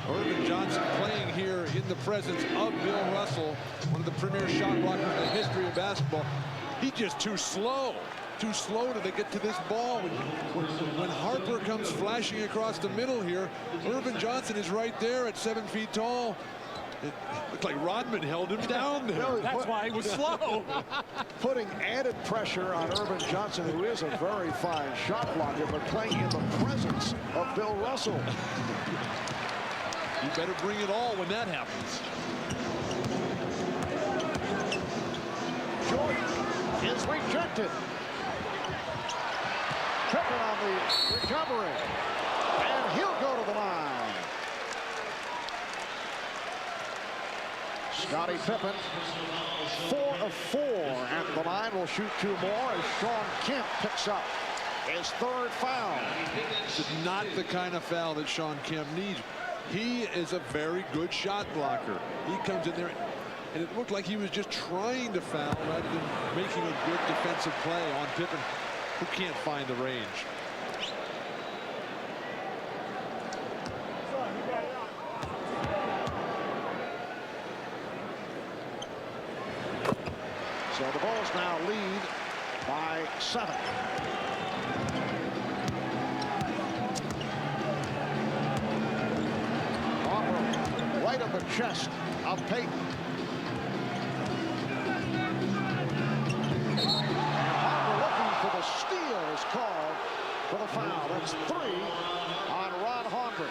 Irvin Johnson playing here in the presence of Bill Russell, one of the premier shot blockers in the history of basketball. He's just too slow to get to this ball. When Harper comes flashing across the middle here, Irvin Johnson is right there at 7 feet tall. It looked like Rodman held him down there. Really, That's why he was slow. Putting added pressure on Irvin Johnson, who is a very fine shot blocker, but playing in the presence of Bill Russell. You better bring it all when that happens. Jordan is rejected. Pippen on the recovery. And he'll go to the line. Scottie Pippen, 4 of 4 at the line. Will shoot 2 more as Sean Kemp picks up his 3rd foul. This is not the kind of foul that Sean Kemp needs. He is a very good shot blocker. He comes in there, and it looked like he was just trying to foul rather than making a good defensive play on Pippen, who can't find the range. So the Bulls now lead by 7. Harper right on the chest of Payton. Harper looking for the steal is called for the foul. That's 3 on Ron Harper.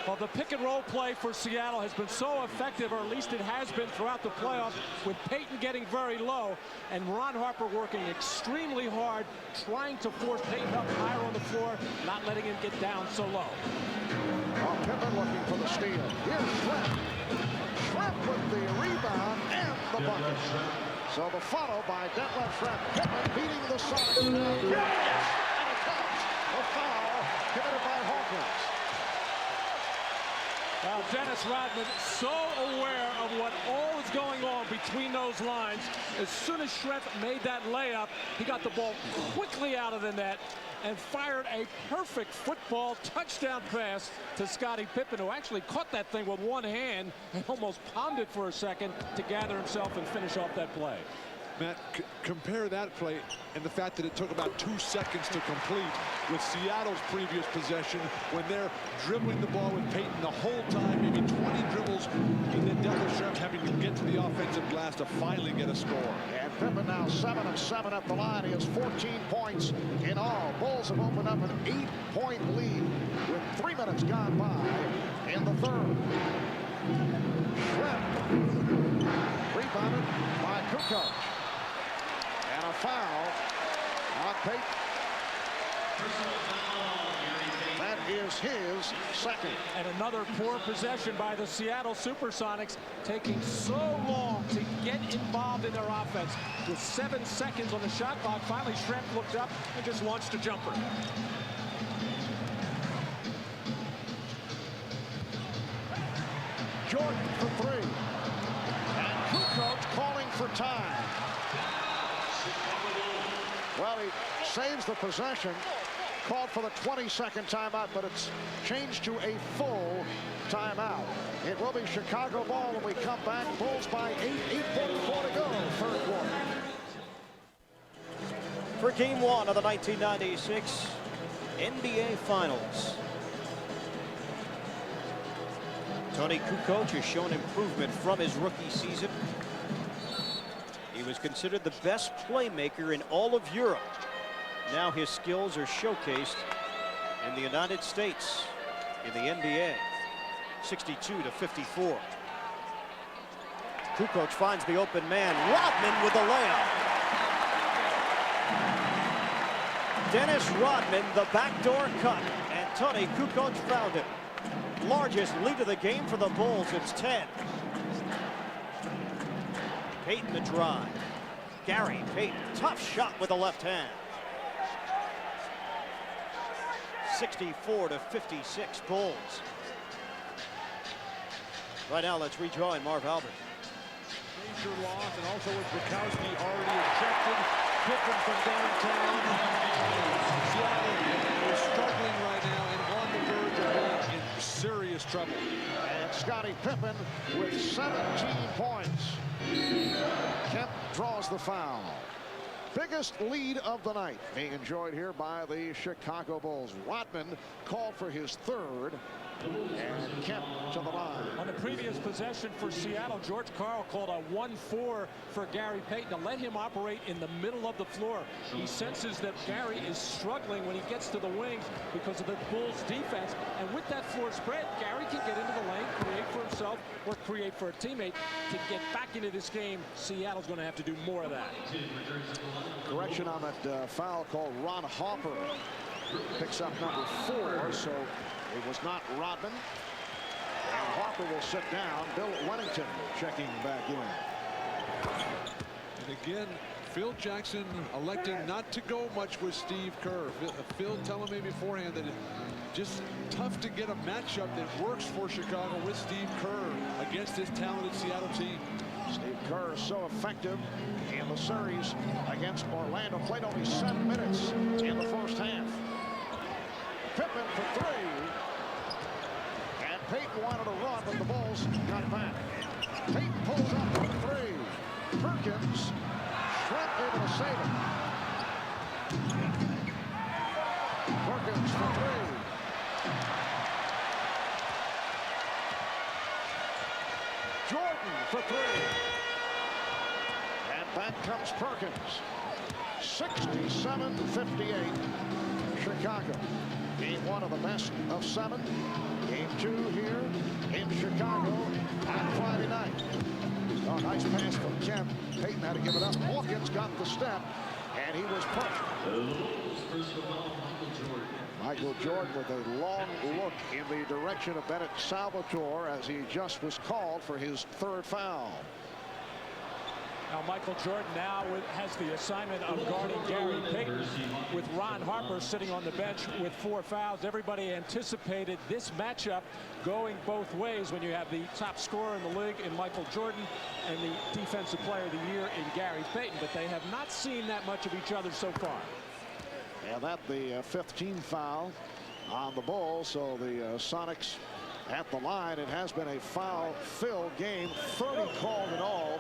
Well, the pick and roll play for Seattle has been so effective, or at least it has been throughout the playoffs, with Payton getting very low and Ron Harper working extremely hard, trying to force Payton up higher on the floor, not letting him get down so low. Oh, Pippen looking for the steal. Here's Schrepp. Schrepp with the rebound and the bucket. So the follow by Detlef Schrempf. Pippen beating the Sonics. Yes! And it comes. The foul committed by Hawkins. Now, Dennis Rodman so aware of what all is going on between those lines. As soon as Schrempf made that layup, he got the ball quickly out of the net and fired a perfect football touchdown pass to Scottie Pippen, who actually caught that thing with one hand and almost palmed it for a second to gather himself and finish off that play. Matt, compare that play and the fact that it took about 2 seconds to complete with Seattle's previous possession when they're dribbling the ball with Payton the whole time, maybe 20 dribbles, and then Detlef Schrempf having to get to the offensive glass to finally get a score. And Pippen now 7 of 7 at the line. He has 14 points in all. Bulls have opened up an 8-point lead with 3 minutes gone by in the 3rd. Schrempf rebounded by Kukoc. And a foul on Payton. That is his 2nd. And another poor possession by the Seattle Supersonics, taking so long to get involved in their offense. With 7 seconds on the shot clock, finally Schrempf looked up and just launched a jumper. Jordan for 3. And Kukoc calling for time. Well, he saves the possession. Called for the 22nd timeout, but it's changed to a full timeout. It will be Chicago ball when we come back. Bulls by 8, 8:44 to go, 3rd quarter. For Game 1 of the 1996 NBA Finals. Tony Kukoc has shown improvement from his rookie season. He was considered the best playmaker in all of Europe. Now his skills are showcased in the United States in the NBA. 62-54. Kukoc finds the open man. Rodman with the layup. Dennis Rodman, the backdoor cut, and Tony Kukoc found him. Largest lead of the game for the Bulls. It's 10. Payton the drive. Gary Payton, tough shot with the left hand. 64-56 Bulls. Right now, let's rejoin Marv Albert. Major loss, and also with Bukowski already ejected. Pippen from downtown. Seattle is struggling right now and on the verge of being in serious serious trouble. And Scottie Pippen with 17 points. Kemp draws the foul. Biggest lead of the night being enjoyed here by the Chicago Bulls. Rodman called for his third, and Kemp to the line. On the previous possession for Seattle, George Karl called a 1-4 for Gary Payton to let him operate in the middle of the floor. He senses that Gary is struggling when he gets to the wings because of the Bulls defense. And with that floor spread, Gary can get into the lane, create for himself, or create for a teammate. To get back into this game, Seattle's going to have to do more of that. Correction on that foul called. Ron Harper picks up number 4, so it was not Rodman. And Harper will sit down. Bill Wennington checking back in. And again, Phil Jackson electing not to go much with Steve Kerr. Phil telling me beforehand that it's just tough to get a matchup that works for Chicago with Steve Kerr against this talented Seattle team. Steve Kerr is so effective in the series against Orlando. Played only 7 minutes in the first half. Pippen for 3. And Payton wanted to run, but the Bulls got back. Payton pulls up for 3. Perkins, Shrimp able to save it. Perkins for 3. Jordan for 3. And back comes Perkins. 67-58. Chicago. Game 1 of the best of 7. Game 2 here in Chicago on Friday night. Oh, nice pass from Kemp. Payton had to give it up. Hawkins got the step, and he was pushed. Michael Jordan with a long look in the direction of Bennett Salvatore as he just was called for his 3rd foul. Now Michael Jordan now has the assignment of guarding Gary Payton with Ron Harper sitting on the bench with 4 fouls. Everybody anticipated this matchup going both ways when you have the top scorer in the league in Michael Jordan and the defensive player of the year in Gary Payton, but they have not seen that much of each other so far. And that the 15th foul on the Bulls, so the Sonics at the line. It has been a foul-filled game, 30 called in all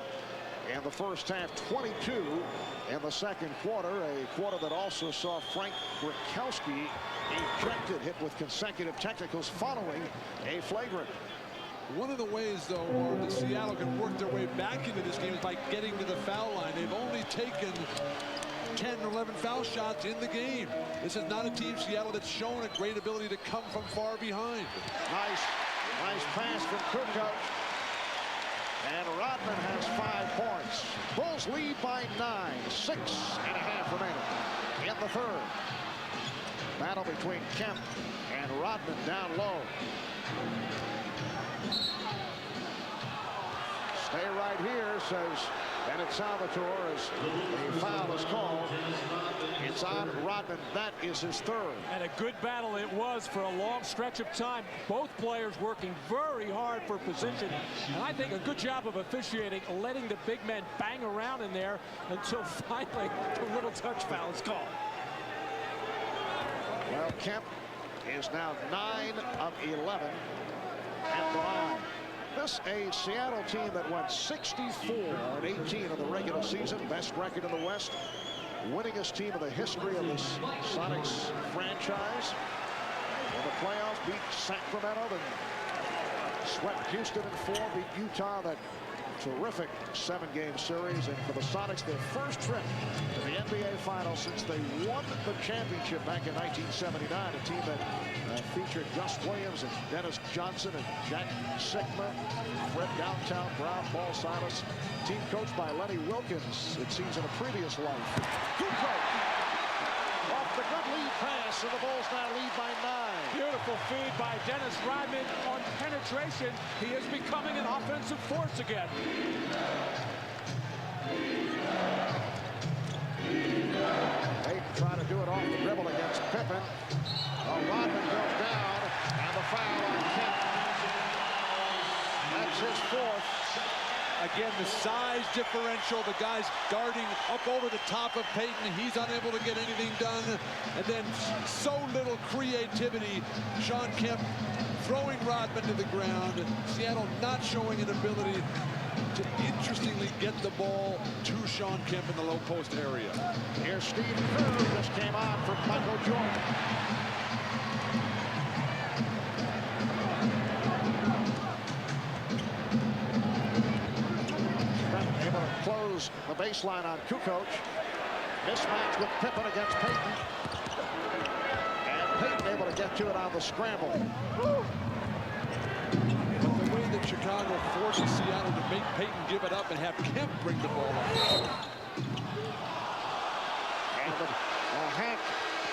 in the first half, 22 in the second quarter, a quarter that also saw Frank Brickowski ejected, hit with consecutive technicals following a flagrant. One of the ways, though, that Seattle can work their way back into this game is by getting to the foul line. They've only taken 10 or 11 foul shots in the game. This is not a team, Seattle, that's shown a great ability to come from far behind. Nice pass from Kukoc. And Rodman has 5 points. Bulls lead by 9, 6.5 remaining in the 3rd. Battle between Kemp and Rodman down low. Stay right here, says Bennett Salvatore, as a foul is called. It's on Rodman. That is his 3rd. And a good battle it was for a long stretch of time. Both players working very hard for position. And I think a good job of officiating, letting the big men bang around in there until finally the little touch foul is called. Well, Kemp is now 9 of 11 at the line. This a Seattle team that went 64-18 in the regular season, best record in the West, winningest team in the history of this Sonics franchise. In the playoffs, beat Sacramento, then swept Houston in 4, beat Utah. That terrific 7-game series, and for the Sonics, their first trip to the NBA Finals since they won the championship back in 1979. A team that featured Gus Williams and Dennis Johnson and Jack Sikma, Fred Downtown Brown, Paul Silas. Team coached by Lenny Wilkins, it seems, in a previous life. Kukoc off the good lead pass, and the Bulls now lead by 9. Beautiful feed by Dennis Rodman on penetration. He is becoming an offensive force again. They try to do it off the dribble against Pippen. Rodman goes down, and the foul on Kemp. That's his 4th. Again, the size differential, the guy's guarding up over the top of Payton. He's unable to get anything done. And then so little creativity. Shawn Kemp throwing Rodman to the ground. Seattle not showing an ability to interestingly get the ball to Sean Kemp in the low post area. Here's Steve Kerr, just came on for Michael Jordan. Able to close the baseline on Kukoc. Mismatch with Pippen against Payton. And Payton able to get to it on the scramble. But the way that Chicago forces Seattle to make Payton give it up and have Kemp bring the ball up. And a hack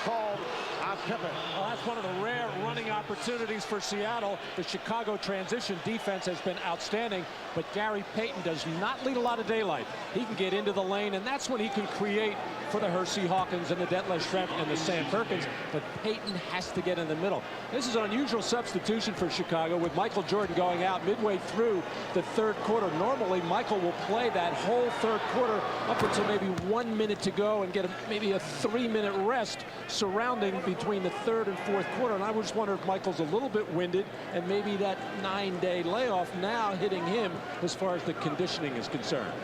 called on Pippen. Well, that's one of the rare running opportunities for Seattle. The Chicago transition defense has been outstanding, but Gary Payton does not lead a lot of daylight. He can get into the lane, and that's when he can create for the Hersey Hawkins and the Detlef Schrempf and the Sam Perkins, but Payton has to get in the middle. This is an unusual substitution for Chicago with Michael Jordan going out midway through the third quarter. Normally, Michael will play that whole third quarter up until maybe 1 minute to go and get maybe a 3-minute rest surrounding between the third and fourth quarter. And I just wonder if Michael's a little bit winded and maybe that 9-day layoff now hitting him as far as the conditioning is concerned.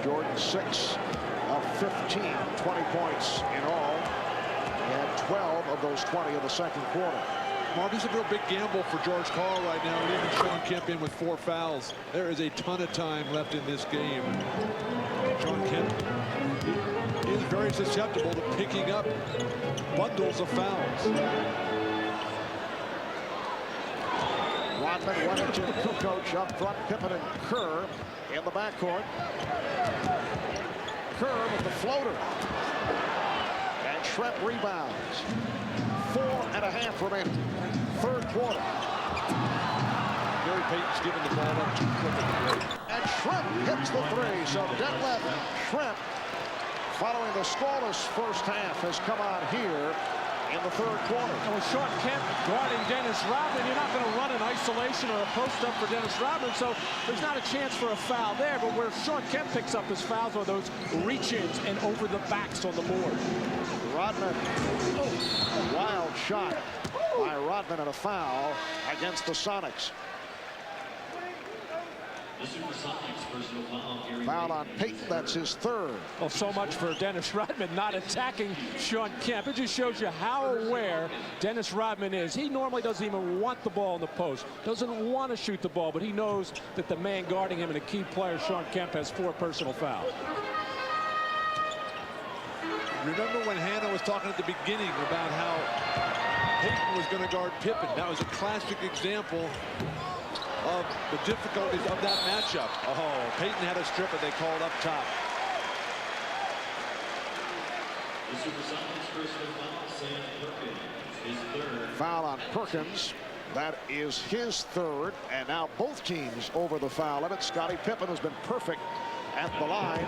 Jordan 6 of 15, 20 points in all. He had 12 of those 20 in the second quarter. Mark, this is a real big gamble for George Karl right now, leaving Sean Kemp in with 4 fouls. There is a ton of time left in this game. Sean Kemp is very susceptible to picking up bundles of fouls. Rodman went into Kukoc up front. Pippen and Kerr in the backcourt. Kerr with the floater. And Schrempf rebounds. 4.5 remaining. Third quarter. Gary Payton's giving the ball up too quick at the break. And Schrempf hits the 3. So Detlef Schrempf, following the scoreless first half, has come on here in the third quarter. And with Sean Kemp guarding Dennis Rodman, you're not going to run an isolation or a post up for Dennis Rodman, so there's not a chance for a foul there. But where Sean Kemp picks up his fouls are those reach-ins and over the backs on the board. Rodman, a wild shot by Rodman and a foul against the Sonics. Foul on Payton, that's his third. Well, so much for Dennis Rodman not attacking Sean Kemp. It just shows you how aware Dennis Rodman is. He normally doesn't even want the ball in the post, doesn't want to shoot the ball, but he knows that the man guarding him and a key player, Sean Kemp, has 4 personal fouls. Remember when Hannah was talking at the beginning about how Payton was going to guard Pippen? That was a classic example of the difficulties of that matchup. Oh, Payton had a strip that they called up top. Foul on Perkins. That is his third, and now both teams over the foul limit. Scottie Pippen has been perfect at the line.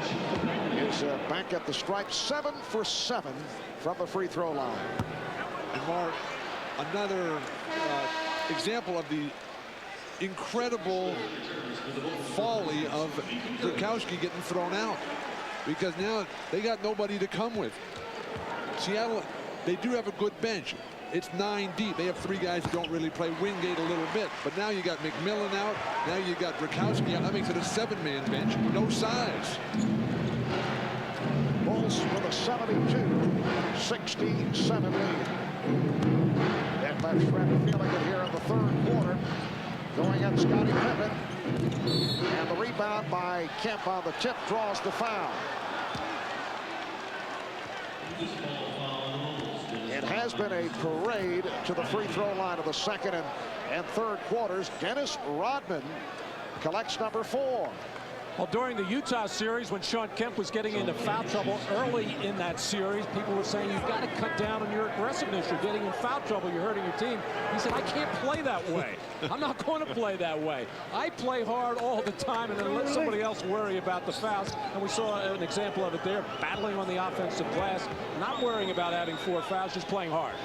Is back at the stripe, 7 for 7 from the free throw line. And Mark, another example of the incredible folly of Drukowski getting thrown out, because now they got nobody to come with. Seattle, they do have a good bench. It's 9 deep. They have 3 guys who don't really play. Wingate a little bit, but now you got McMillan out. Now you got Drukowski out. That makes it a 7-man bench. No size. Bulls with a 72-67 lead. Detlef Schrempf feeling it here in the third quarter. Going at Scottie Pippen. And the rebound by Kemp on the tip draws the foul. It has been a parade to the free throw line of the second and third quarters. Dennis Rodman collects number 4. Well, during the Utah series, when Sean Kemp was getting into foul trouble early in that series, people were saying, you've got to cut down on your aggressiveness. You're getting in foul trouble. You're hurting your team. He said, I can't play that way. I'm not going to play that way. I play hard all the time and then let somebody else worry about the fouls. And we saw an example of it there, battling on the offensive glass, not worrying about having 4 fouls, just playing hard.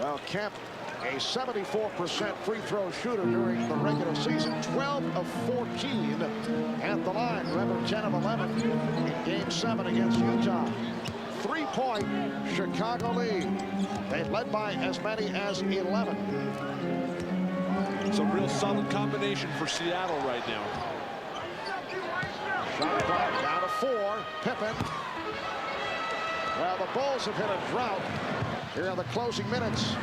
Well, Kemp, a 74% free throw shooter during the regular season, 12 of 14 at the line. Remember, 10 of 11 in Game 7 against Utah. 3-point Chicago lead. They've led by as many as 11. It's a real solid combination for Seattle right now. Shot clock down to 4. Pippen. Well, the Bulls have hit a drought here in the closing minutes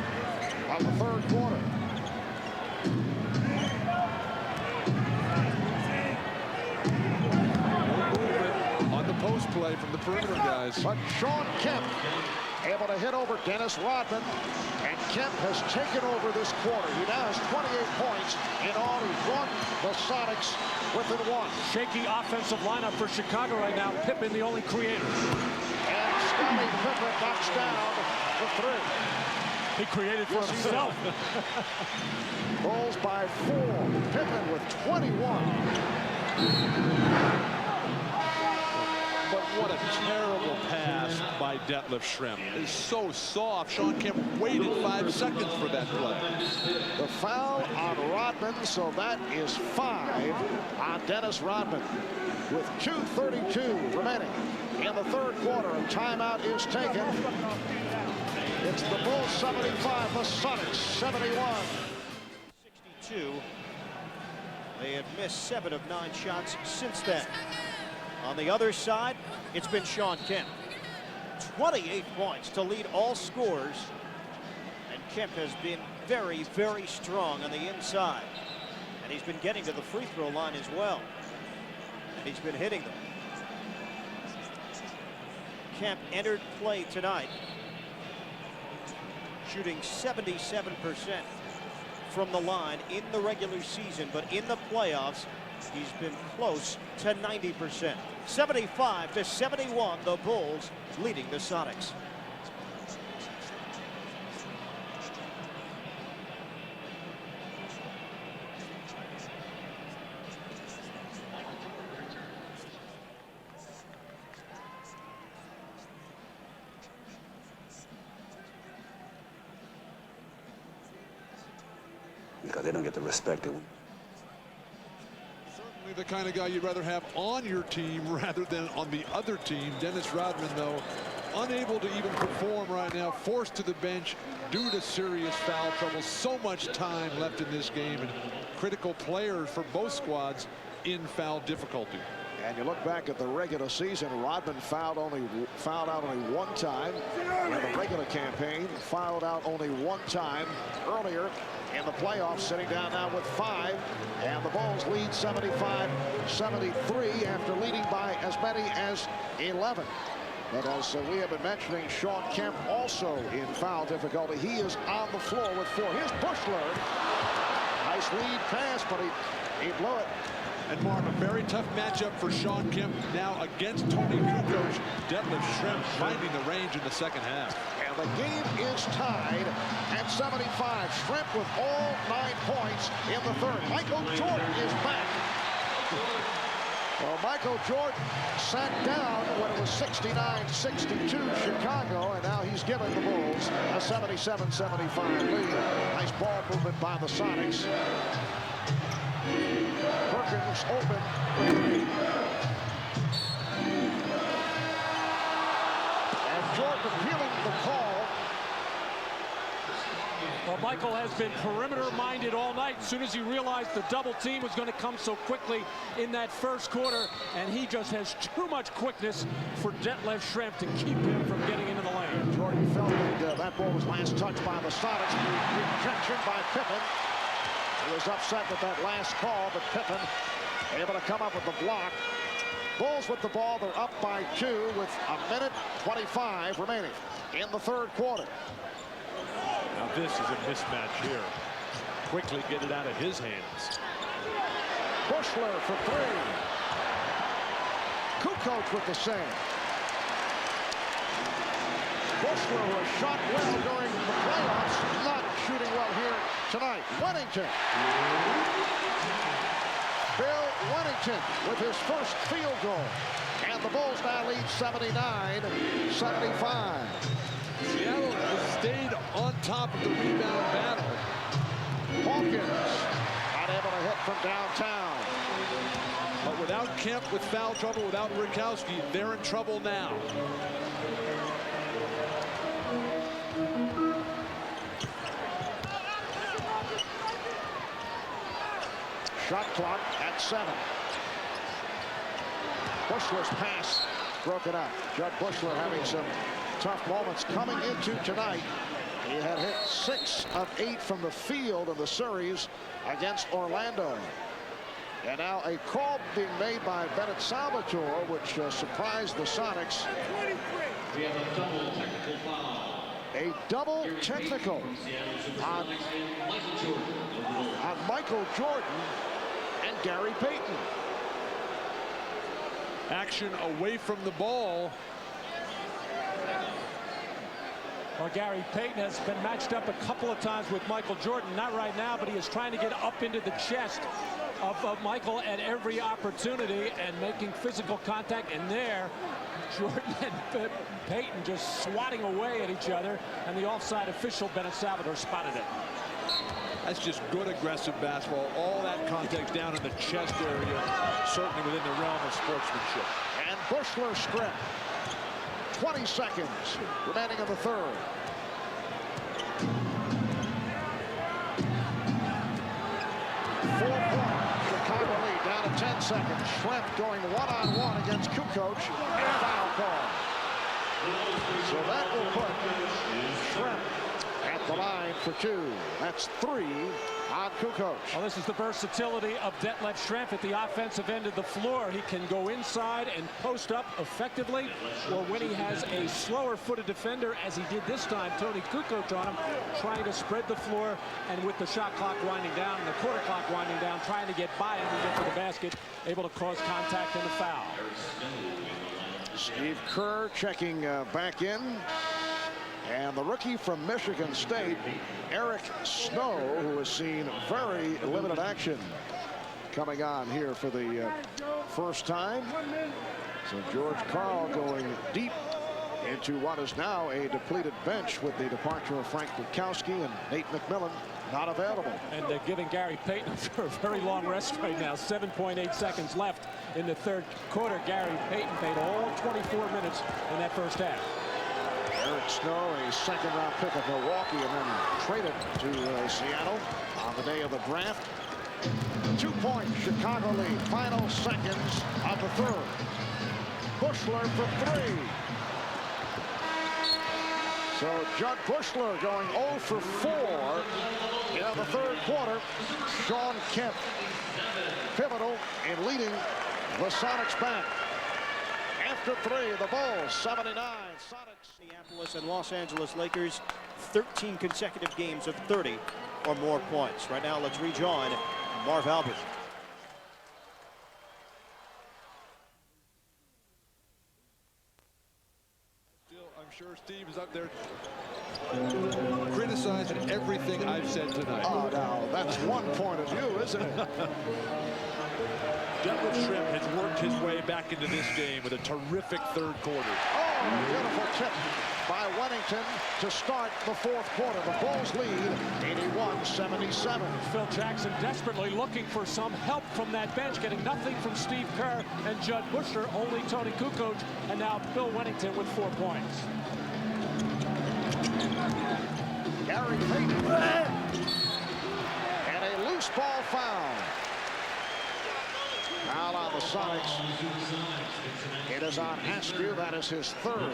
of the third quarter. On the post play from the perimeter guys. But Sean Kemp able to hit over Dennis Rodman, and Kemp has taken over this quarter. He now has 28 points in all. He's brought the Sonics within 1. Shaky offensive lineup for Chicago right now. Pippen the only creator. And Scottie Pippen knocks down the 3. He created for himself. Bulls by 4. Pippen with 21. But what a terrible pass by Detlef Schrempf. It's so soft. Sean Kemp waited 5 seconds for that play. The foul on Rodman, so that is 5 on Dennis Rodman with 2:32 remaining in the third quarter. A timeout is taken. It's the Bulls 75, the Sonics 71. 62. They have missed 7 of 9 shots since then. On the other side, it's been Sean Kemp. 28 points to lead all scorers. And Kemp has been very, very strong on the inside. And he's been getting to the free throw line as well. And he's been hitting them. Kemp entered play tonight, shooting 77% from the line in the regular season, but in the playoffs, he's been close to 90%. 75-71, the Bulls leading the Sonics. Because they don't get the respect that we. Certainly the kind of guy you'd rather have on your team rather than on the other team. Dennis Rodman, though, unable to even perform right now, forced to the bench due to serious foul trouble. So much time left in this game, and critical players for both squads in foul difficulty. And you look back at the regular season, Rodman fouled out only 1 time in the regular campaign, fouled out only 1 time earlier in the playoffs, sitting down now with 5, and the Bulls lead 75-73 after leading by as many as 11. But as we have been mentioning, Sean Kemp also in foul difficulty. He is on the floor with 4. Here's Bushler. Nice lead pass, but he blew it. And Mark, a very tough matchup for Sean Kemp now against Tony Kukoc. Detlef Schrempf finding the range in the second half. And the game is tied at 75. Schrempf with all 9 points in the third. Michael Jordan is back. Well, Michael Jordan sat down when it was 69-62 Chicago, and now he's given the Bulls a 77-75 lead. Nice ball movement by the Sonics. Perkins open. And Jordan appealing the call. Well, Michael has been perimeter-minded all night. As soon as he realized the double team was going to come so quickly in that first quarter, and he just has too much quickness for Detlef Schrempf to keep him from getting into the lane. Jordan felt that that ball was last touched by the Sonics. Rejection by Pippen. He was upset with that last call, but Pippen able to come up with the block. Bulls with the ball. They're up by 2 with 1:25 remaining in the third quarter. Now this is a mismatch here. Quickly get it out of his hands. Bushler for 3. Kukoc with the save. Bushler, who has shot well during the playoffs, not shooting well here tonight. Wennington. Bill Wennington with his first field goal. And the Bulls now lead 79-75. Seattle has stayed on top of the rebound battle. Hawkins not able to hit from downtown. But without Kemp with foul trouble, without Rikowski, they're in trouble now. Shot clock at 7. Bushler's pass broken up. Judd Bushler having some tough moments coming into tonight. He had hit 6 of 8 from the field of the series against Orlando. And now a call being made by Bennett Salvatore, which surprised the Sonics. We have a double technical foul. A double technical on Michael Jordan and Gary Payton. Action away from the ball. Well, Gary Payton has been matched up a couple of times with Michael Jordan. Not right now, but he is trying to get up into the chest of Michael at every opportunity and making physical contact. And there, Jordan and Payton just swatting away at each other. And the offside official, Bennett Salvatore, spotted it. That's just good aggressive basketball. All that contact down in the chest area, certainly within the realm of sportsmanship. And Bushler strip. 20 seconds remaining in the third. Chicago lead down to 10 seconds. Schrempf going one-on-one against Kukoc. And a foul call. So that will put Schrempf at the line for 2. That's 3 on Kukoc. Well, this is the versatility of Detlef Schrempf at the offensive end of the floor. He can go inside and post up effectively, or when he has a slower-footed defender, as he did this time, Tony Kukoc on him, trying to spread the floor, and with the shot clock winding down and the quarter clock winding down, trying to get by him and get to the basket, able to cause contact and a foul. Steve Kerr checking back in. And the rookie from Michigan State, Eric Snow, who has seen very limited action, coming on here for the first time. So George Karl going deep into what is now a depleted bench with the departure of Frank Bukowski and Nate McMillan not available. And they're giving Gary Payton a very long rest right now. 7.8 seconds left in the third quarter. Gary Payton played all 24 minutes in that first half. Eric Snow, a second-round pick of Milwaukee, and then traded to Seattle on the day of the draft. 2-point Chicago lead. Final seconds of the third. Bushler for 3. So Judd Bushler going 0 for 4 in the third quarter. Sean Kemp pivotal in leading the Sonics back. After 3, the Bulls 79. Sonics. Minneapolis and Los Angeles Lakers, 13 consecutive games of 30 or more points. Right now, let's rejoin Marv Albert. I'm sure Steve is up there criticizing everything I've said tonight. Oh, now that's one point of view, isn't it? Detlef Schrempf has worked his way back into this game with a terrific third quarter. Oh, a beautiful tip by Wennington to start the fourth quarter. The Bulls lead 81-77. Phil Jackson desperately looking for some help from that bench, getting nothing from Steve Kerr and Judd Bushler, only Tony Kukoc, and now Bill Wennington with 4 points. Gary Payton. And a loose ball foul. Foul on the Sonics. It is on Askew. That is his third.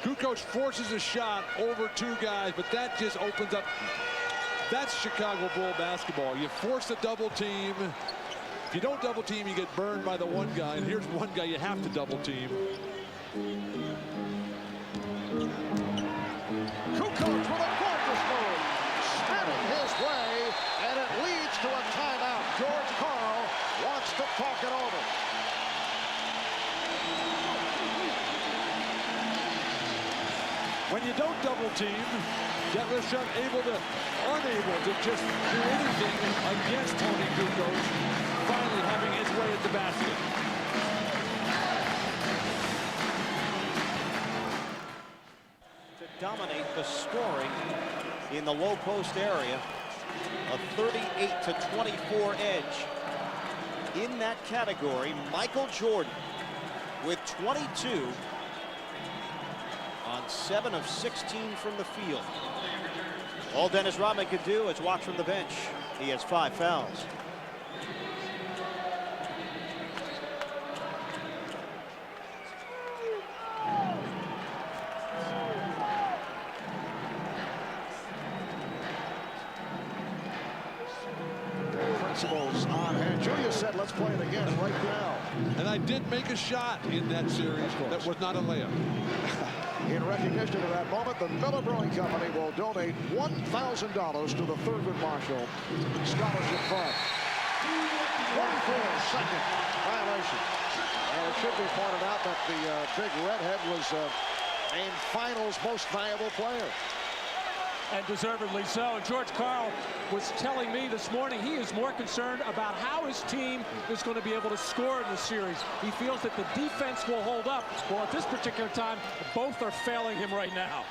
Kukoc forces a shot over 2 guys, but that just opens up. That's Chicago Bull basketball. You force a double team. If you don't double team, you get burned by the one guy. And here's one guy you have to double team. Kukoc with a gorgeous move. Spinning his way, and it leads to a timeout. George Karl wants to talk it over. When you don't double team, Detlef Schrempf unable to just do anything against Tony Kukoc, finally having his way at the basket. To dominate the scoring in the low post area, a 38-24 edge. In that category, Michael Jordan with 22 on 7 of 16 from the field. All Dennis Rodman could do is watch from the bench. He has 5 fouls. Decibels on hand. Julius said, let's play it again right now. And I did make a shot in that series that was not a layup. In recognition of that moment, the Miller Brewing Company will donate $1,000 to the Thurgood Marshall Scholarship Fund. 24-second violation. And it should be pointed out that the big redhead was named Finals Most Valuable Player. And deservedly so. And George Karl was telling me this morning he is more concerned about how his team is going to be able to score in the series. He feels that the defense will hold up. Well, at this particular time, both are failing him right now.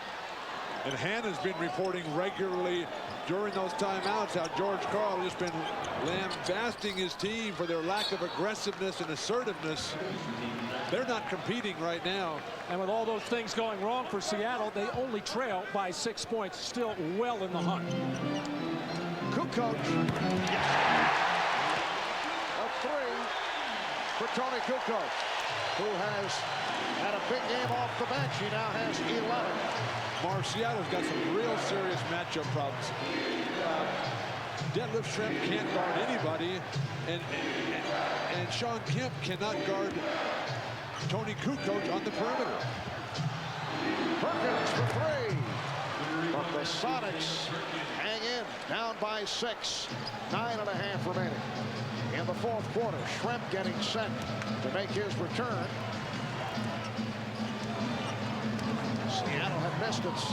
And Hannah's been reporting regularly during those timeouts how George Karl has just been lambasting his team for their lack of aggressiveness and assertiveness. They're not competing right now. And with all those things going wrong for Seattle, they only trail by 6 points, still well in the hunt. Kukoc. A three for Tony Kukoc, who has had a big game off the bench. He now has 11. Seattle's got some real serious matchup problems. Detlef Schrempf can't guard anybody, and Sean Kemp cannot guard Tony Kukoc on the perimeter. Perkins for three. But the Sonics hang in, down by 6. 9.5 remaining. In the fourth quarter, Schrempf getting set to make his return. Seattle had missed its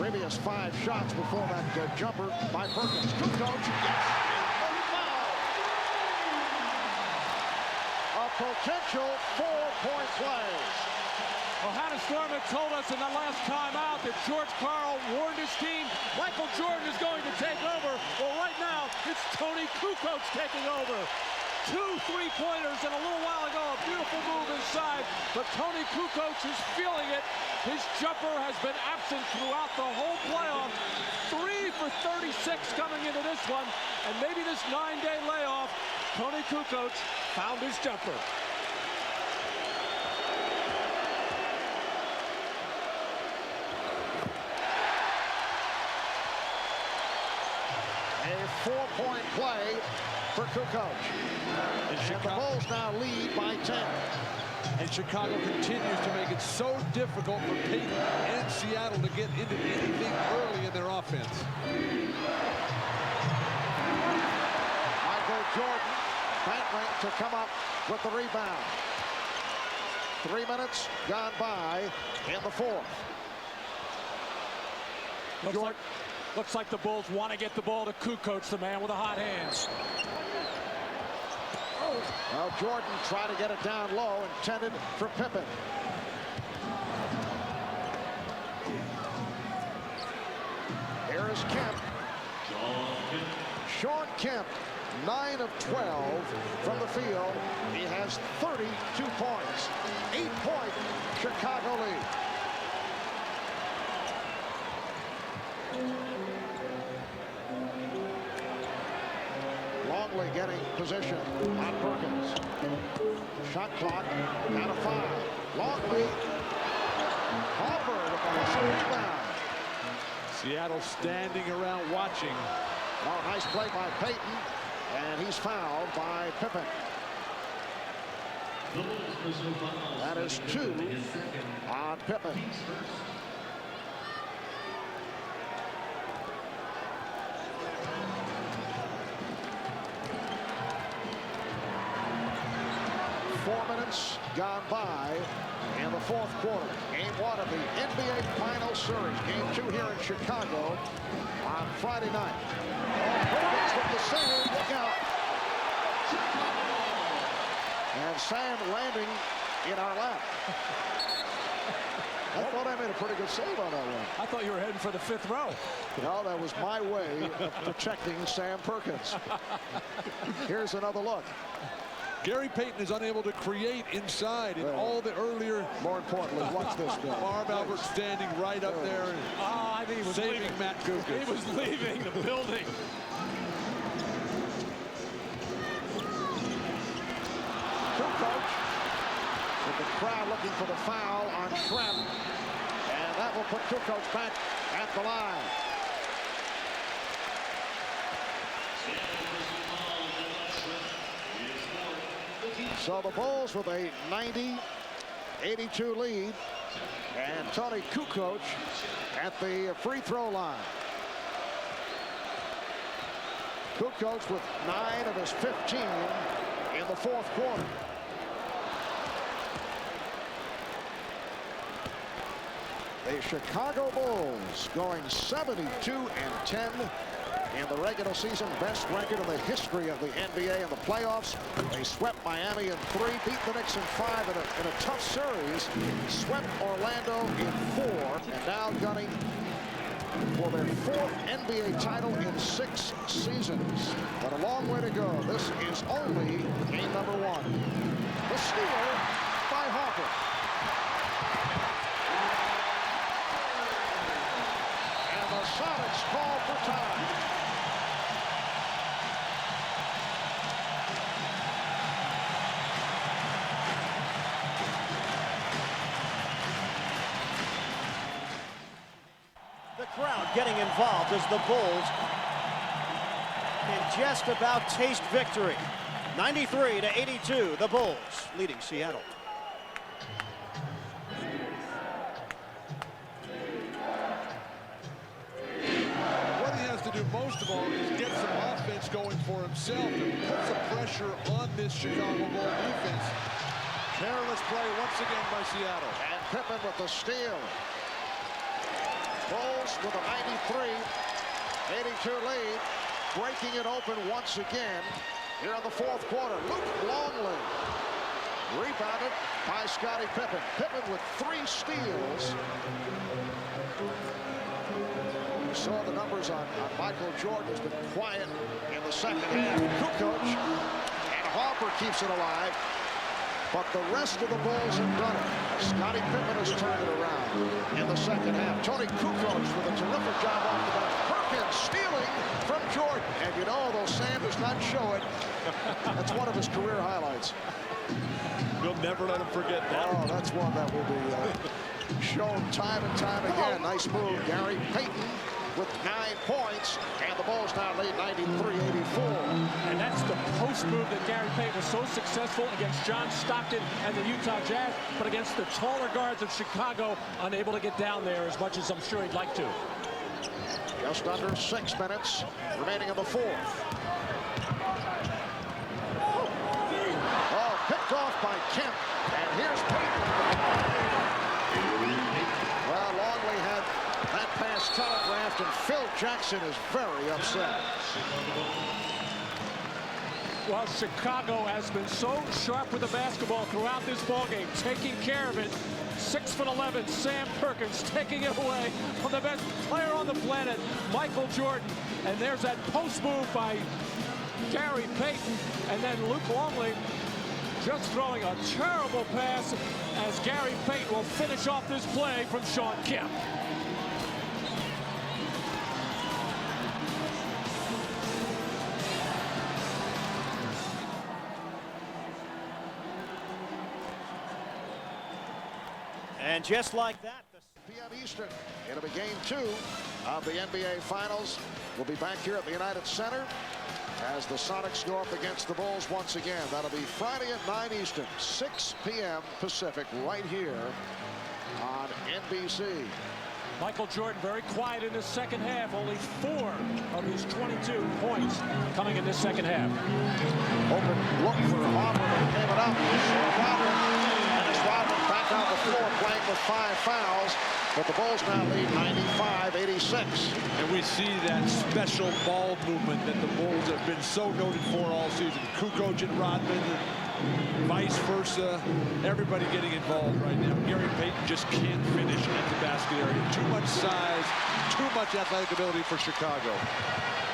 previous 5 shots before that jumper by Perkins. Kukoc, yes! A potential 4-point play. Well, Hannah Storm had told us in the last timeout that George Karl warned his team Michael Jordan is going to take over. Well, right now, it's Tony Kukoc taking over. 2 3-pointers, and a little while ago, a beautiful move inside, but Tony Kukoc is feeling it. His jumper has been absent throughout the whole playoff. 3 for 36 coming into this one, and maybe this 9-day layoff, Tony Kukoc found his jumper. A 4-point play for Kukoc. And the Bulls now lead by 10. And Chicago continues to make it so difficult for Peyton and Seattle to get into anything early in their offense. Michael Jordan battling to come up with the rebound. 3 minutes gone by in the fourth. Looks like the Bulls want to get the ball to Kukoc, the man with the hot hands. Well, Jordan tried to get it down low, intended for Pippen. Here is Kemp. Sean Kemp, 9 of 12 from the field. He has 32 points. 8-point Chicago lead. Longley getting position on Perkins. Shot clock down to 5. Longley. Harper with the hustle rebound. Seattle standing around watching. Oh, nice play by Peyton, and he's fouled by Pippen. That is 2 on Pippen. Gone by in the fourth quarter. Game 1 of the NBA Finals Series. Game 2 here in Chicago on Friday night. Perkins with the save. Look out. And Sam landing in our lap. I thought I made a pretty good save on that one. I thought you were heading for the 5th row. No, that was my way of protecting Sam Perkins. Here's another look. Gary Payton is unable to create inside in all the earlier. More importantly, watch this guy. Marv Albert standing right up there and I think he was saving leaving. Matt Kukoc. He was leaving the building. Kukoc with the crowd looking for the foul on Schrempf. And that will put Kukoc back at the line. So the Bulls with a 90-82 lead, and Tony Kukoc at the free throw line. Kukoc with 9 of his 15 in the fourth quarter. The Chicago Bulls going 72-10 in the regular season, best record in the history of the NBA in the playoffs. They swept Miami in 3, beat the Knicks in 5 in a tough series, swept Orlando in 4, and now gunning for their 4th NBA title in 6 seasons. But a long way to go. This is only game number 1. The steal by Harper. And the Sonics call for time. Crowd getting involved as the Bulls can just about taste victory. 93-82, the Bulls leading Seattle. What he has to do most of all is get some offense going for himself and put some pressure on this Chicago Bull defense. Careless play once again by Seattle. And Pippen with the steal. Bulls with a 93-82 lead, breaking it open once again here in the fourth quarter. Luke Longley rebounded by Scottie Pippen. Pippen with 3 steals. You saw the numbers on Michael Jordan, who's been quiet in the second half. Kukoc and Harper keeps it alive. But the rest of the Bulls have done it. Scottie Pippen has turned it around in the second half. Tony Kukoc with a terrific job off the bench. Perkins stealing from Jordan. And you know, although Sam does not show it, that's one of his career highlights. We'll never let him forget that. Oh, that's one that will be shown time and time again. Nice move. Gary Payton with 9 points, and the Bulls now lead 93-84. And that's the post move that Gary Payton was so successful against John Stockton and the Utah Jazz, but against the taller guards of Chicago, unable to get down there as much as I'm sure he'd like to. Just under 6 minutes remaining in the fourth. Oh, picked off by Kemp, and here's Payton. Well, Longley had that pass telegraphed, and Phil Jackson is very upset. Well, Chicago has been so sharp with the basketball throughout this ballgame, taking care of it. 6'11", Sam Perkins taking it away from the best player on the planet, Michael Jordan. And there's that post move by Gary Payton, and then Luke Longley just throwing a terrible pass as Gary Payton will finish off this play from Shawn Kemp. And just like that, p.m. Eastern, it'll be game 2 of the NBA Finals. We'll be back here at the United Center as the Sonics go up against the Bulls once again. That'll be Friday at 9 Eastern, 6 p.m. Pacific, right here on NBC. Michael Jordan very quiet in the second half. Only 4 of his 22 points coming in this second half. Open look for Harper, but gave it up. And as Rodman back on the floor playing with 5 fouls. But the Bulls now lead 95-86. And we see that special ball movement that the Bulls have been so noted for all season. Kukoc and Rodman, and vice versa. Everybody getting involved right now. Gary Payton just can't finish at the basket area. Too much size, too much athletic ability for Chicago.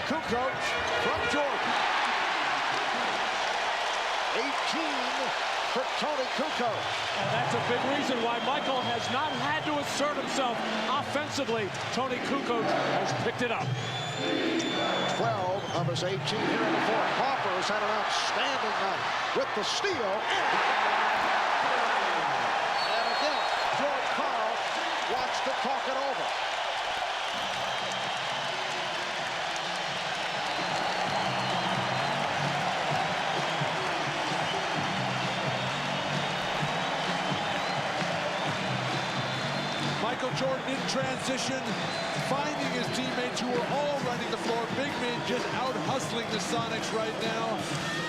Kukoc from Jordan. 18 for Tony Kukoc. And that's a big reason why Michael has not had to assert himself offensively. Tony Kukoc has picked it up. 12 of his 18 here in the fourth. Harper has had an outstanding night with the steal. And again, George Karl wants to talk it over. Michael Jordan in transition, finding his teammates who are all running the floor. Big men just out hustling the Sonics right now.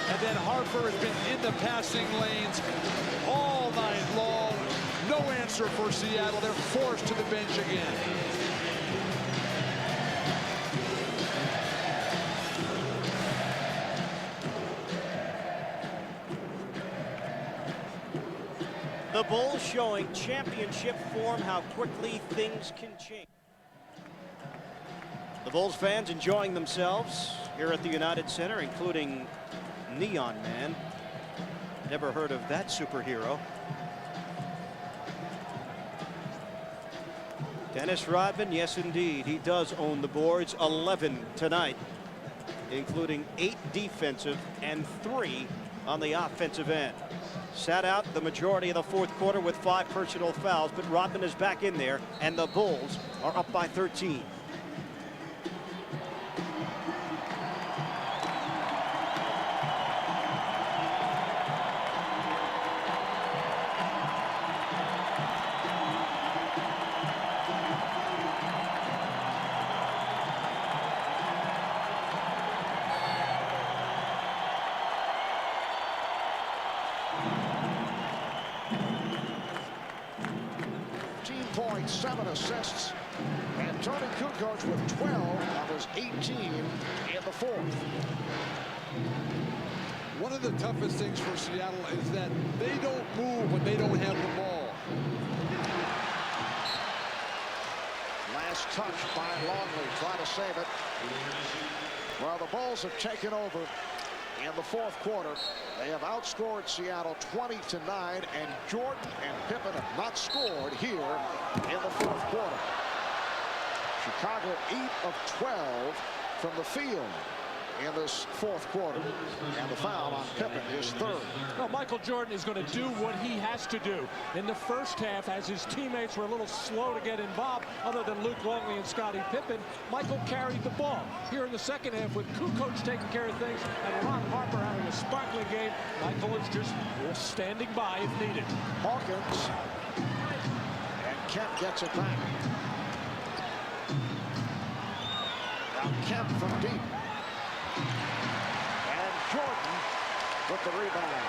And then Harper has been in the passing lanes all night long. No answer for Seattle. They're forced to the bench again. The Bulls showing championship form, how quickly things can change. The Bulls fans enjoying themselves here at the United Center, including Neon Man. Never heard of that superhero. Dennis Rodman, yes indeed, he does own the boards. 11 tonight, including 8 defensive and 3 on the offensive end. Sat out the majority of the fourth quarter with 5 personal fouls, but Rodman is back in there, and the Bulls are up by 13. Points, 7 assists, and Tony Kukoc with 12 of his 18 in the fourth. One of the toughest things for Seattle is that they don't move when they don't have the ball. Last touch by Longley, try to save it. Well, the Bulls have taken over in the fourth quarter. They have outscored Seattle 20-9, and Jordan and Pippen have not scored here in the fourth quarter. Chicago 8 of 12 from the field in this fourth quarter, and the foul on Pippen is third. Well, Michael Jordan is going to do what he has to do. In the first half, as his teammates were a little slow to get involved, other than Luke Longley and Scottie Pippen, Michael carried the ball. Here in the second half, with Kukoc taking care of things and Ron Harper having a sparkling game, Michael is just standing by if needed. Hawkins, and Kemp gets it back. Now Kemp from deep. And Jordan with the rebound.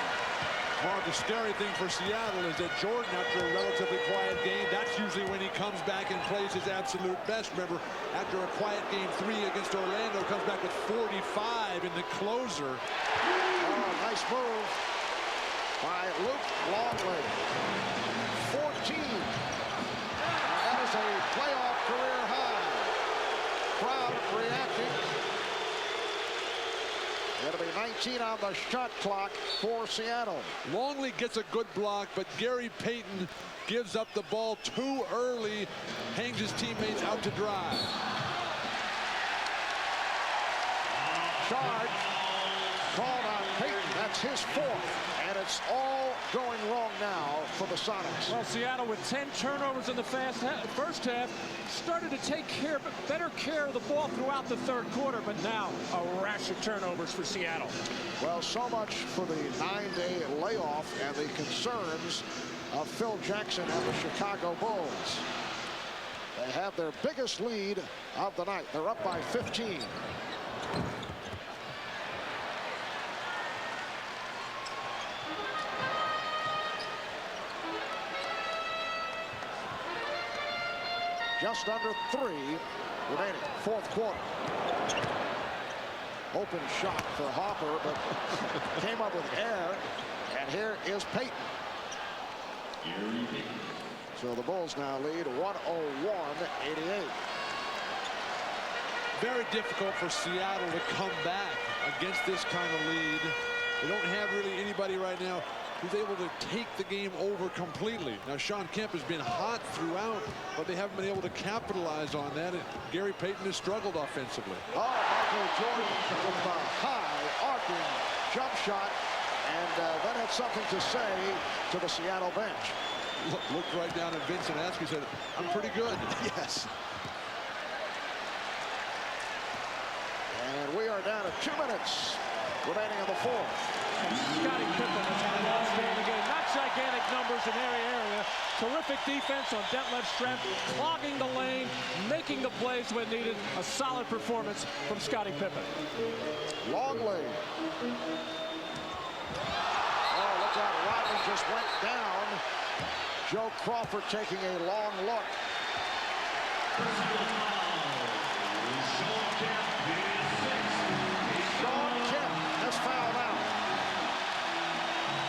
Well, the scary thing for Seattle is that Jordan, after a relatively quiet game, that's usually when he comes back and plays his absolute best. Remember, after a quiet game 3 against Orlando, comes back with 45 in the closer. Oh, nice move by Luke Longley. 14. That is a playoff career high. Crowd reacting. It'll be 19 on the shot clock for Seattle. Longley gets a good block, but Gary Payton gives up the ball too early, hangs his teammates out to dry. Charge called on Payton. That's his fourth, and it's all going wrong now for the Sonics. Well, Seattle with 10 turnovers in the first half started to take better care of the ball throughout the third quarter, but now a rash of turnovers for Seattle. Well, so much for the 9-day layoff and the concerns of Phil Jackson and the Chicago Bulls. They have their biggest lead of the night. They're up by 15. Just under 3 remaining, fourth quarter. Open shot for Harper, but came up with air. And here is Payton. So the Bulls now lead 101-88. Very difficult for Seattle to come back against this kind of lead. They don't have really anybody right now who's able to take the game over completely. Now, Shawn Kemp has been hot throughout, but they haven't been able to capitalize on that. And Gary Payton has struggled offensively. Oh, Michael Jordan with a high arcing jump shot, and then had something to say to the Seattle bench. Looked right down at Vincent Askew, said, "I'm pretty good." Yes. And we are down to 2 minutes remaining in the fourth. Scottie Pippen has had an outstanding game. Not gigantic numbers in their area. Terrific defense on Detlef Schrempf, clogging the lane, making the plays when needed. A solid performance from Scottie Pippen. Longley. Oh, look out. Rodman just went down. Joe Crawford taking a long look. Sean Kemp has fouled out.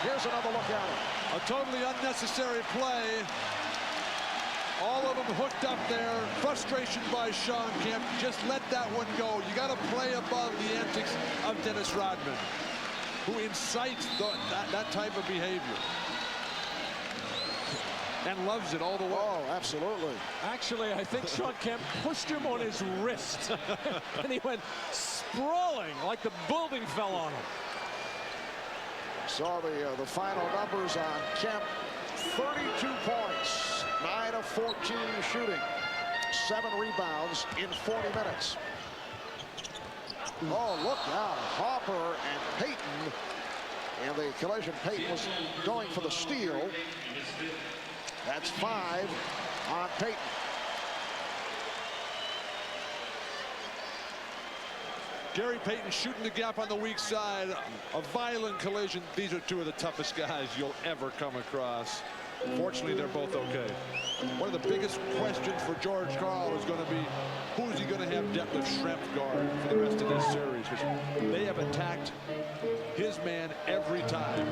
Here's another look at it. A totally unnecessary play. All of them hooked up there. Frustration by Sean Kemp. Just let that one go. You got to play above the antics of Dennis Rodman, who incites that type of behavior. And loves it all the way. Oh, absolutely. Actually, I think Sean Kemp pushed him on his wrist. And he went sprawling like the building fell on him. Saw the final numbers on Kemp. 32 points, 9 of 14 shooting, 7 rebounds in 40 minutes. Oh, look out. Harper and Payton. And the collision, Payton was going for the steal. That's 5 on Payton. Gary Payton shooting the gap on the weak side. A violent collision. These are two of the toughest guys you'll ever come across. Fortunately, they're both okay. One of the biggest questions for George Karl is going to be, who's he going to have Detlef Schrempf guard for the rest of this series? Because they have attacked his man every time.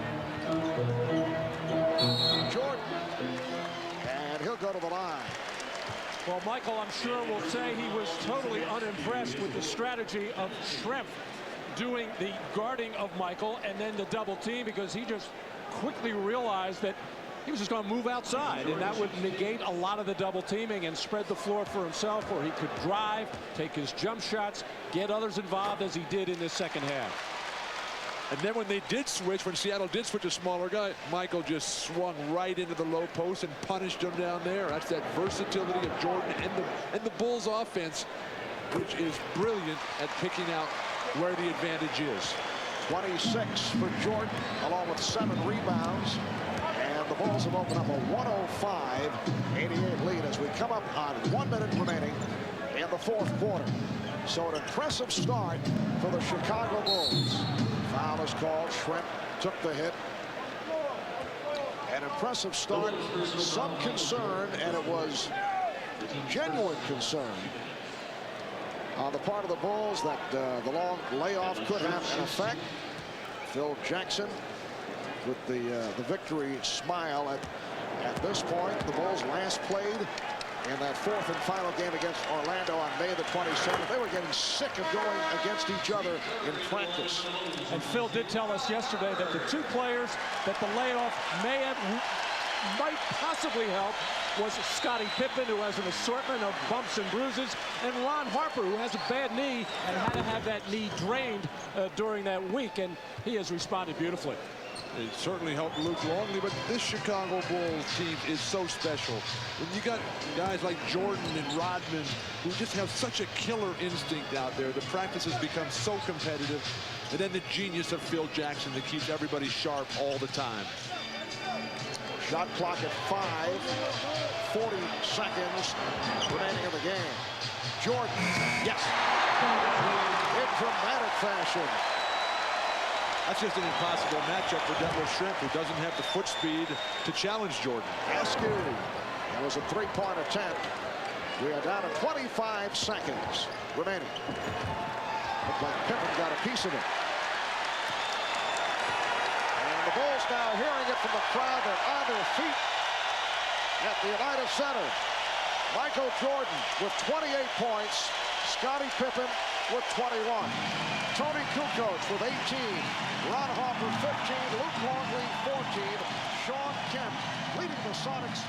Jordan. And he'll go to the line. Well, Michael, I'm sure will say he was totally unimpressed with the strategy of Schrempf doing the guarding of Michael and then the double team, because he just quickly realized that he was just going to move outside, and that would negate a lot of the double teaming and spread the floor for himself, where he could drive, take his jump shots, get others involved as he did in this second half. And then when they did switch, when Seattle did switch a smaller guy, Michael just swung right into the low post and punished him down there. That's that versatility of Jordan and the Bulls offense, which is brilliant at picking out where the advantage is. 26 for Jordan, along with 7 rebounds. And the Bulls have opened up a 105-88 lead as we come up on 1 minute remaining in the fourth quarter. So an impressive start for the Chicago Bulls. Foul is called. Schrempf took the hit. An impressive start. Some concern, and it was genuine concern on the part of the Bulls that the long layoff could have an effect. Phil Jackson with the victory smile at this point. The Bulls last played in that fourth and final game against Orlando on May the 27th. They were getting sick of going against each other in practice. And Phil did tell us yesterday that the 2 players that the layoff might possibly help was Scottie Pippen, who has an assortment of bumps and bruises, and Ron Harper, who has a bad knee and had to have that knee drained during that week, and he has responded beautifully. It certainly helped Luke Longley, but this Chicago Bulls team is so special. When you got guys like Jordan and Rodman who just have such a killer instinct out there, the practices become so competitive, and then the genius of Phil Jackson that keeps everybody sharp all the time. Shot clock at 5, 40 seconds remaining in the game. Jordan, yes, in dramatic fashion. That's just an impossible matchup for Detlef Schrempf, who doesn't have the foot speed to challenge Jordan. Askew. That was a 3-point attempt. We are down to 25 seconds remaining. Looked like Pippen got a piece of it. And the Bulls now hearing it from the crowd. They're on their feet at the United Center. Michael Jordan with 28 points. Scottie Pippen with 21. Tony Kukoc with 18. Ron Harper 15. Luke Longley 14. Sean Kemp leading the Sonics